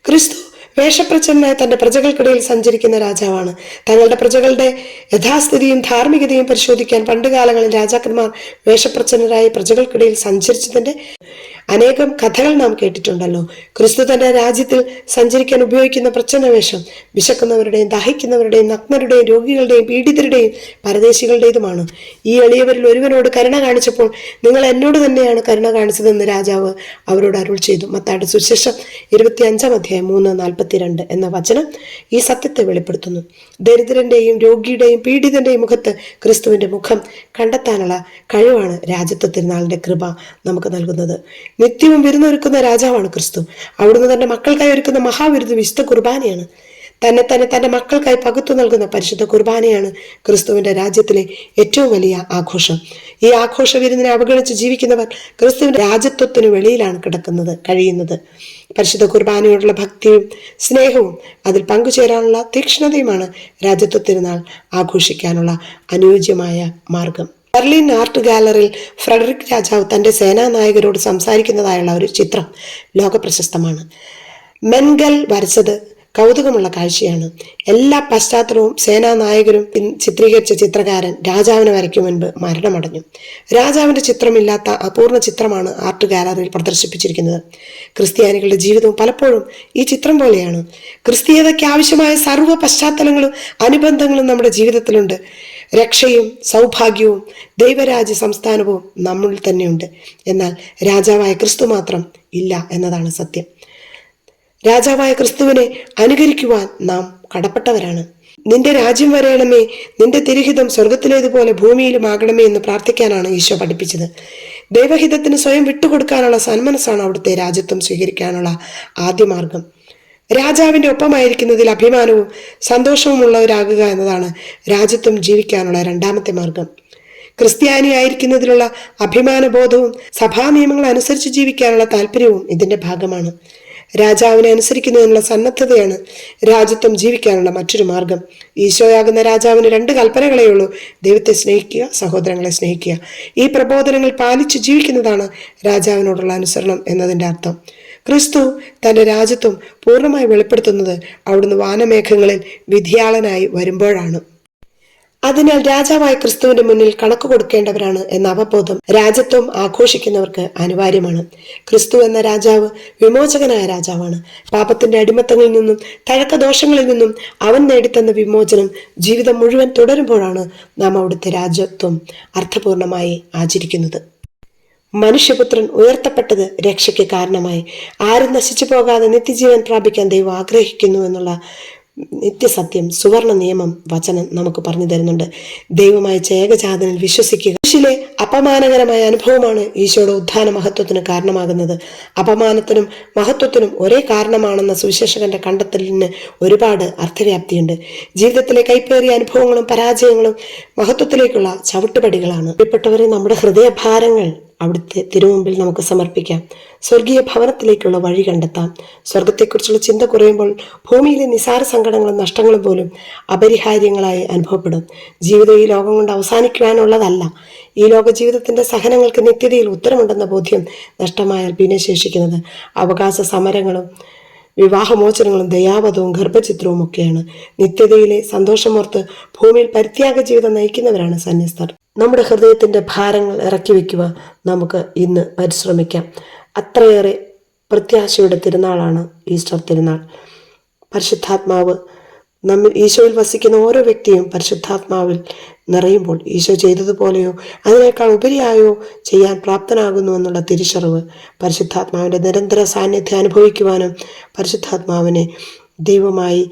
ക്രിസ്തു വേഷപ്രച്ഛന്നനായ തന്റെ പ്രജകൾക്കിടയിൽ സഞ്ചരിക്കുന്ന രാജാവാണ്. തങ്ങളുടെ പ്രജകളുടെ യഥാസ്ഥിതിയും ധാർമ്മികതയും പരിശോധിക്കാൻ പണ്ടുകാലങ്ങളിൽ രാജാക്കന്മാർ വേഷപ്രച്ഛന്നരായി പ്രജകൾക്കിടയിൽ സഞ്ചരിച്ചതിന്റെ അനേകം കഥകൾ നാം കേട്ടിട്ടുണ്ടല്ലോ. ക്രിസ്തു തന്റെ രാജ്യത്തിൽ സഞ്ചരിക്കാൻ ഉപയോഗിക്കുന്ന പ്രച്ഛന്ന വേഷം വിശക്കുന്നവരുടെയും ദാഹിക്കുന്നവരുടെയും നഗ്നരുടെയും രോഗികളുടെയും പീഡിതരുടെയും പരദേശികളുടേതുമാണ്. ഈ എളിയവരിൽ ഒരുവനോട് കരുണ കാണിച്ചപ്പോൾ നിങ്ങൾ എന്നോട് തന്നെയാണ് കരുണ കാണിച്ചതെന്ന് രാജാവ് അവരോട് അരുൾ ചെയ്തു. മത്തായിയുടെ സുവിശേഷം 25-ാം അധ്യായം 3:42 എന്ന വചനം ഈ സത്യത്തെ വെളിപ്പെടുത്തുന്നു. ദരിദ്രന്റെയും രോഗിയുടെയും പീഡിതന്റെയും മുഖത്ത് ക്രിസ്തുവിന്റെ മുഖം കണ്ടെത്താനുള്ള കഴിവാണ് രാജ്യത്വ തിരുനാളിന്റെ കൃപ നമുക്ക് നൽകുന്നത്. നിത്യവും വിരുന്നൊരുക്കുന്ന രാജാവാണ് ക്രിസ്തു. അവിടുന്ന് തന്റെ മക്കൾക്കായി ഒരുക്കുന്ന മഹാവിരുദ്ധ വിശുദ്ധ കുർബാനയാണ്. തന്നെ തന്റെ മക്കൾക്കായി പകുത്തു നൽകുന്ന പരിശുദ്ധ കുർബാനയാണ് ക്രിസ്തുവിന്റെ രാജ്യത്തിലെ ഏറ്റവും വലിയ ആഘോഷം. ഈ ആഘോഷ വിരുന്നിനെ അവഗണിച്ച് ജീവിക്കുന്നവർ ക്രിസ്തുവിന്റെ രാജ്യത്വത്തിന് വെളിയിലാണ് കഴിയുന്നത്. പരിശുദ്ധ കുർബാനയോടുള്ള ഭക്തിയും സ്നേഹവും അതിൽ പങ്കുചേരാനുള്ള തീക്ഷ്ണതയുമാണ് രാജ്യത്വ തിരുനാൾ ആഘോഷിക്കാനുള്ള അനുയോജ്യമായ മാർഗം. ബെർലിൻ ആർട്ട് ഗാലറിയിൽ ഫ്രെഡറിക് രാജാവ് തന്റെ സേനാനായകരോട് സംസാരിക്കുന്നതായുള്ള ഒരു ചിത്രം ലോകപ്രശസ്തമാണ്. മെൻഗൽ വരച്ചത് കൗതുകമുള്ള കാഴ്ചയാണ്. എല്ലാ പശ്ചാത്തലവും സേനാനായകരും ചിത്രീകരിച്ച ചിത്രകാരൻ രാജാവിനെ വരയ്ക്കും മുൻപ് മരണമടഞ്ഞു. രാജാവിന്റെ ചിത്രമില്ലാത്ത അപൂർണ ചിത്രമാണ് ആർട്ട് ഗാലറിയിൽ പ്രദർശിപ്പിച്ചിരിക്കുന്നത്. ക്രിസ്ത്യാനികളുടെ ജീവിതവും പലപ്പോഴും ഈ ചിത്രം പോലെയാണ്. ക്രിസ്തീയതയ്ക്ക് ആവശ്യമായ സർവ്വ പശ്ചാത്തലങ്ങളും അനുബന്ധങ്ങളും നമ്മുടെ ജീവിതത്തിലുണ്ട്. രക്ഷയും സൗഭാഗ്യവും ദൈവരാജ്യ സംസ്ഥാനവും നമ്മളിൽ തന്നെയുണ്ട്. എന്നാൽ രാജാവായ ക്രിസ്തു മാത്രം ഇല്ല എന്നതാണ് സത്യം. രാജാവായ ക്രിസ്തുവിനെ അനുകരിക്കുവാൻ നാം കടപ്പെട്ടവരാണ്. നിന്റെ രാജ്യം വരയണമേ, നിന്റെ തിരുഹിതം സ്വർഗത്തിലേതുപോലെ ഭൂമിയിലും ആകണമേ എന്ന് പ്രാർത്ഥിക്കാനാണ് ഈശോ പഠിപ്പിച്ചത്. ദൈവഹിതത്തിന് സ്വയം വിട്ടുകൊടുക്കാനുള്ള സന്മനസ്സാണ് അവിടുത്തെ രാജ്യത്വം സ്വീകരിക്കാനുള്ള ആദ്യ മാർഗം. രാജാവിന്റെ ഒപ്പമായിരിക്കുന്നതിൽ അഭിമാനവും സന്തോഷവും ഉള്ളവരാകുക എന്നതാണ് രാജ്യത്വം ജീവിക്കാനുള്ള രണ്ടാമത്തെ മാർഗം. ക്രിസ്ത്യാനിയായിരിക്കുന്നതിലുള്ള അഭിമാനബോധവും സഭാ നിയമങ്ങൾ അനുസരിച്ച് ജീവിക്കാനുള്ള താല്പര്യവും ഇതിന്റെ ഭാഗമാണ്. രാജാവിനെ അനുസരിക്കുന്നതിനുള്ള സന്നദ്ധതയാണ് രാജ്യത്വം ജീവിക്കാനുള്ള മറ്റൊരു മാർഗം. ഈശോയാകുന്ന രാജാവിന് 2 കൽപ്പനകളേ ഉള്ളൂ: ദൈവത്തെ സ്നേഹിക്കുക, സഹോദരങ്ങളെ സ്നേഹിക്കുക. ഈ പ്രബോധനങ്ങൾ പാലിച്ചു ജീവിക്കുന്നതാണ് രാജാവിനോടുള്ള അനുസരണം എന്നതിൻ്റെ അർത്ഥം. ക്രിസ്തു തന്റെ രാജ്യത്വം പൂർണ്ണമായി വെളിപ്പെടുത്തുന്നത് അവിടുന്ന് വാനമേഘങ്ങളിൽ വിധിയാളനായി വരുമ്പോഴാണ്. അതിനാൽ രാജാവായ ക്രിസ്തുവിന്റെ മുന്നിൽ കണക്ക് കൊടുക്കേണ്ടവരാണ് എന്ന അവബോധം രാജ്യത്വം ആഘോഷിക്കുന്നവർക്ക് അനിവാര്യമാണ്. ക്രിസ്തു എന്ന രാജാവ് വിമോചകനായ രാജാവാണ്. പാപത്തിന്റെ അടിമത്തങ്ങളിൽ നിന്നും തഴക്കദോഷങ്ങളിൽ നിന്നും അവൻ നേടിത്തന്ന വിമോചനം ജീവിതം മുഴുവൻ തുടരുമ്പോഴാണ് നാം അവിടുത്തെ രാജ്യത്വം അർത്ഥപൂർണമായി ആചരിക്കുന്നത്. മനുഷ്യപുത്രൻ ഉയർത്തപ്പെട്ടത് രക്ഷയ്ക്ക് കാരണമായി. ആരും നശിച്ചു പോകാതെ നിത്യജീവൻ പ്രാപിക്കാൻ ദൈവം ആഗ്രഹിക്കുന്നു എന്നുള്ള നിത്യസത്യം, സുവർണ നിയമം വചനം നമുക്ക് പറഞ്ഞു തരുന്നുണ്ട്. ദൈവമായ ഏകജാതനിൽ വിശ്വസിക്കുക. ക്രൂശിലെ അപമാനകരമായ അനുഭവമാണ് ഈശോയുടെ ഉത്ഥാന മഹത്വത്തിന് കാരണമാകുന്നത്. അപമാനത്തിനും മഹത്വത്തിനും ഒരേ കാരണമാണെന്ന സുവിശേഷകന്റെ കണ്ടെത്തലിന് ഒരുപാട് അർത്ഥവ്യാപ്തിയുണ്ട്. ജീവിതത്തിലെ കൈപ്പേറിയ അനുഭവങ്ങളും പരാജയങ്ങളും മഹത്വത്തിലേക്കുള്ള ചവിട്ടുപടികളാണ്. പ്രിയപ്പെട്ടവരെ, നമ്മുടെ ഹൃദയഭാരങ്ങൾ അവിടുത്തെ തിരുമുമ്പിൽ നമുക്ക് സമർപ്പിക്കാം. സ്വർഗീയ ഭവനത്തിലേക്കുള്ള വഴി കണ്ടെത്താം. സ്വർഗത്തെക്കുറിച്ചുള്ള ചിന്ത കുറയുമ്പോൾ ഭൂമിയിലെ നിസാര സങ്കടങ്ങളും നഷ്ടങ്ങളും പോലും അപരിഹാര്യങ്ങളായി അനുഭവപ്പെടും. ജീവിതം ഈ ലോകം കൊണ്ട് അവസാനിക്കുവാനുള്ളതല്ല. ഈ ലോക ജീവിതത്തിന്റെ സഹനങ്ങൾക്ക് നിത്യതയിൽ ഉത്തരമുണ്ടെന്ന ബോധ്യം നഷ്ടമായാൽ പിന്നെ ശേഷിക്കുന്നത് അവകാശ സമരങ്ങളും വിവാഹമോചനങ്ങളും ദയാവധവും ഗർഭചിത്രവും ഒക്കെയാണ്. നിത്യതയിലെ സന്തോഷമോർത്ത് ഭൂമിയിൽ പരിത്യാഗ ജീവിതം നയിക്കുന്നവരാണ് സന്യസ്തർ. നമ്മുടെ ഹൃദയത്തിന്റെ ഭാരങ്ങൾ ഇറക്കി വയ്ക്കുക. നമുക്ക് ഇന്ന് പരിശ്രമിക്കാം. അത്രയേറെ പ്രത്യാശയുടെ തിരുനാളാണ് ഈസ്റ്റർ തിരുനാൾ. പരിശുദ്ധാത്മാവ് നമ്മിൽ, ഈശോയിൽ വസിക്കുന്ന ഓരോ വ്യക്തിയും പരിശുദ്ധാത്മാവിൽ നിറയുമ്പോൾ ഈശോ ചെയ്തതുപോലെയോ അതിനേക്കാൾ ഉപരിയായോ ചെയ്യാൻ പ്രാപ്തനാകുന്നു എന്നുള്ള തിരിച്ചറിവ്, പരിശുദ്ധാത്മാവിൻ്റെ നിരന്തര സാന്നിധ്യം അനുഭവിക്കുവാനും പരിശുദ്ധാത്മാവിനെ ദൈവമായി,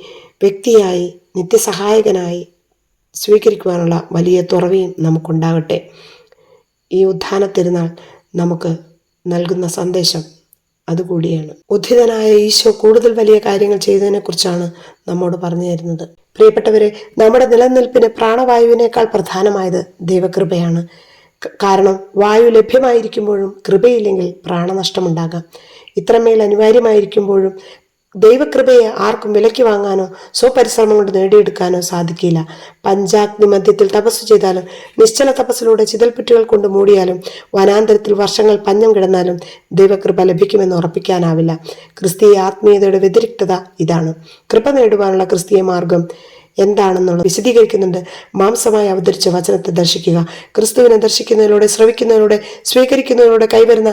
വ്യക്തിയായി, നിത്യസഹായകനായി സ്വീകരിക്കുവാനുള്ള വലിയ തുറവിയും നമുക്കുണ്ടാകട്ടെ. ഈ ഉത്ഥാന തിരുനാൾ നമുക്ക് നൽകുന്ന സന്ദേശം അതുകൂടിയാണ്. ഉദ്ധിതനായ ഈശോ കൂടുതൽ വലിയ കാര്യങ്ങൾ ചെയ്തതിനെക്കുറിച്ചാണ് നമ്മോട് പറഞ്ഞു തരുന്നത്. പ്രിയപ്പെട്ടവരെ, നമ്മുടെ നിലനിൽപ്പിന് പ്രാണവായുവിനേക്കാൾ പ്രധാനമായത് ദൈവകൃപയാണ്. കാരണം വായു ലഭ്യമായിരിക്കുമ്പോഴും കൃപയില്ലെങ്കിൽ പ്രാണനഷ്ടമുണ്ടാകാം. ഇത്രമേൽ അനിവാര്യമായിരിക്കുമ്പോഴും ദൈവകൃപയെ ആർക്കും വിലയ്ക്ക് വാങ്ങാനോ സ്വപരിശ്രമം കൊണ്ട് നേടിയെടുക്കാനോ സാധിക്കില്ല. പഞ്ചാഗ്നി മധ്യത്തിൽ തപസ് ചെയ്താലും, നിശ്ചല തപസ്സിലൂടെ ചിതൽപ്പുറ്റുകൾ കൊണ്ട് മൂടിയാലും, വനാന്തരത്തിൽ വർഷങ്ങൾ പഞ്ഞം കിടന്നാലും ദൈവകൃപ ലഭിക്കുമെന്ന് ഉറപ്പിക്കാനാവില്ല. ക്രിസ്തീയ ആത്മീയതയുടെ വ്യതിരിക്തത ഇതാണ്. കൃപ നേടുവാനുള്ള ക്രിസ്തീയ മാർഗം എന്താണെന്നുള്ളത് വിശദീകരിക്കുന്നുണ്ട്. മാംസമായി അവതരിച്ച വചനത്തെ ദർശിക്കുക. ക്രിസ്തുവിനെ ദർശിക്കുന്നതിലൂടെ, ശ്രവിക്കുന്നതിലൂടെ, സ്വീകരിക്കുന്നതിലൂടെ കൈവരുന്ന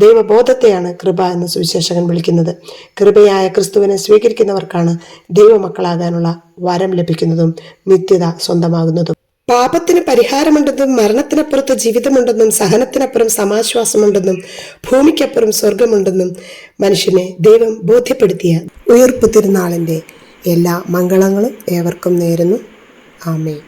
ദൈവബോധത്തെയാണ് കൃപ എന്ന് സുവിശേഷകൻ വിളിക്കുന്നത്. കൃപയായ ക്രിസ്തുവിനെ സ്വീകരിക്കുന്നവർക്കാണ് ദൈവമക്കളാകാനുള്ള വരം ലഭിക്കുന്നതും നിത്യത സ്വന്തമാകുന്നതും. പാപത്തിന് പരിഹാരമുണ്ടെന്നും മരണത്തിനപ്പുറത്ത് ജീവിതമുണ്ടെന്നും സഹനത്തിനപ്പുറം സമാശ്വാസമുണ്ടെന്നും ഭൂമിക്കപ്പുറം സ്വർഗമുണ്ടെന്നും മനുഷ്യനെ ദൈവം ബോധ്യപ്പെടുത്തിയ ഉയർപ്പ് തിരുനാളിൻ്റെ എല്ലാ മംഗളങ്ങളും ഏവർക്കും നേരുന്നു. ആമേൻ.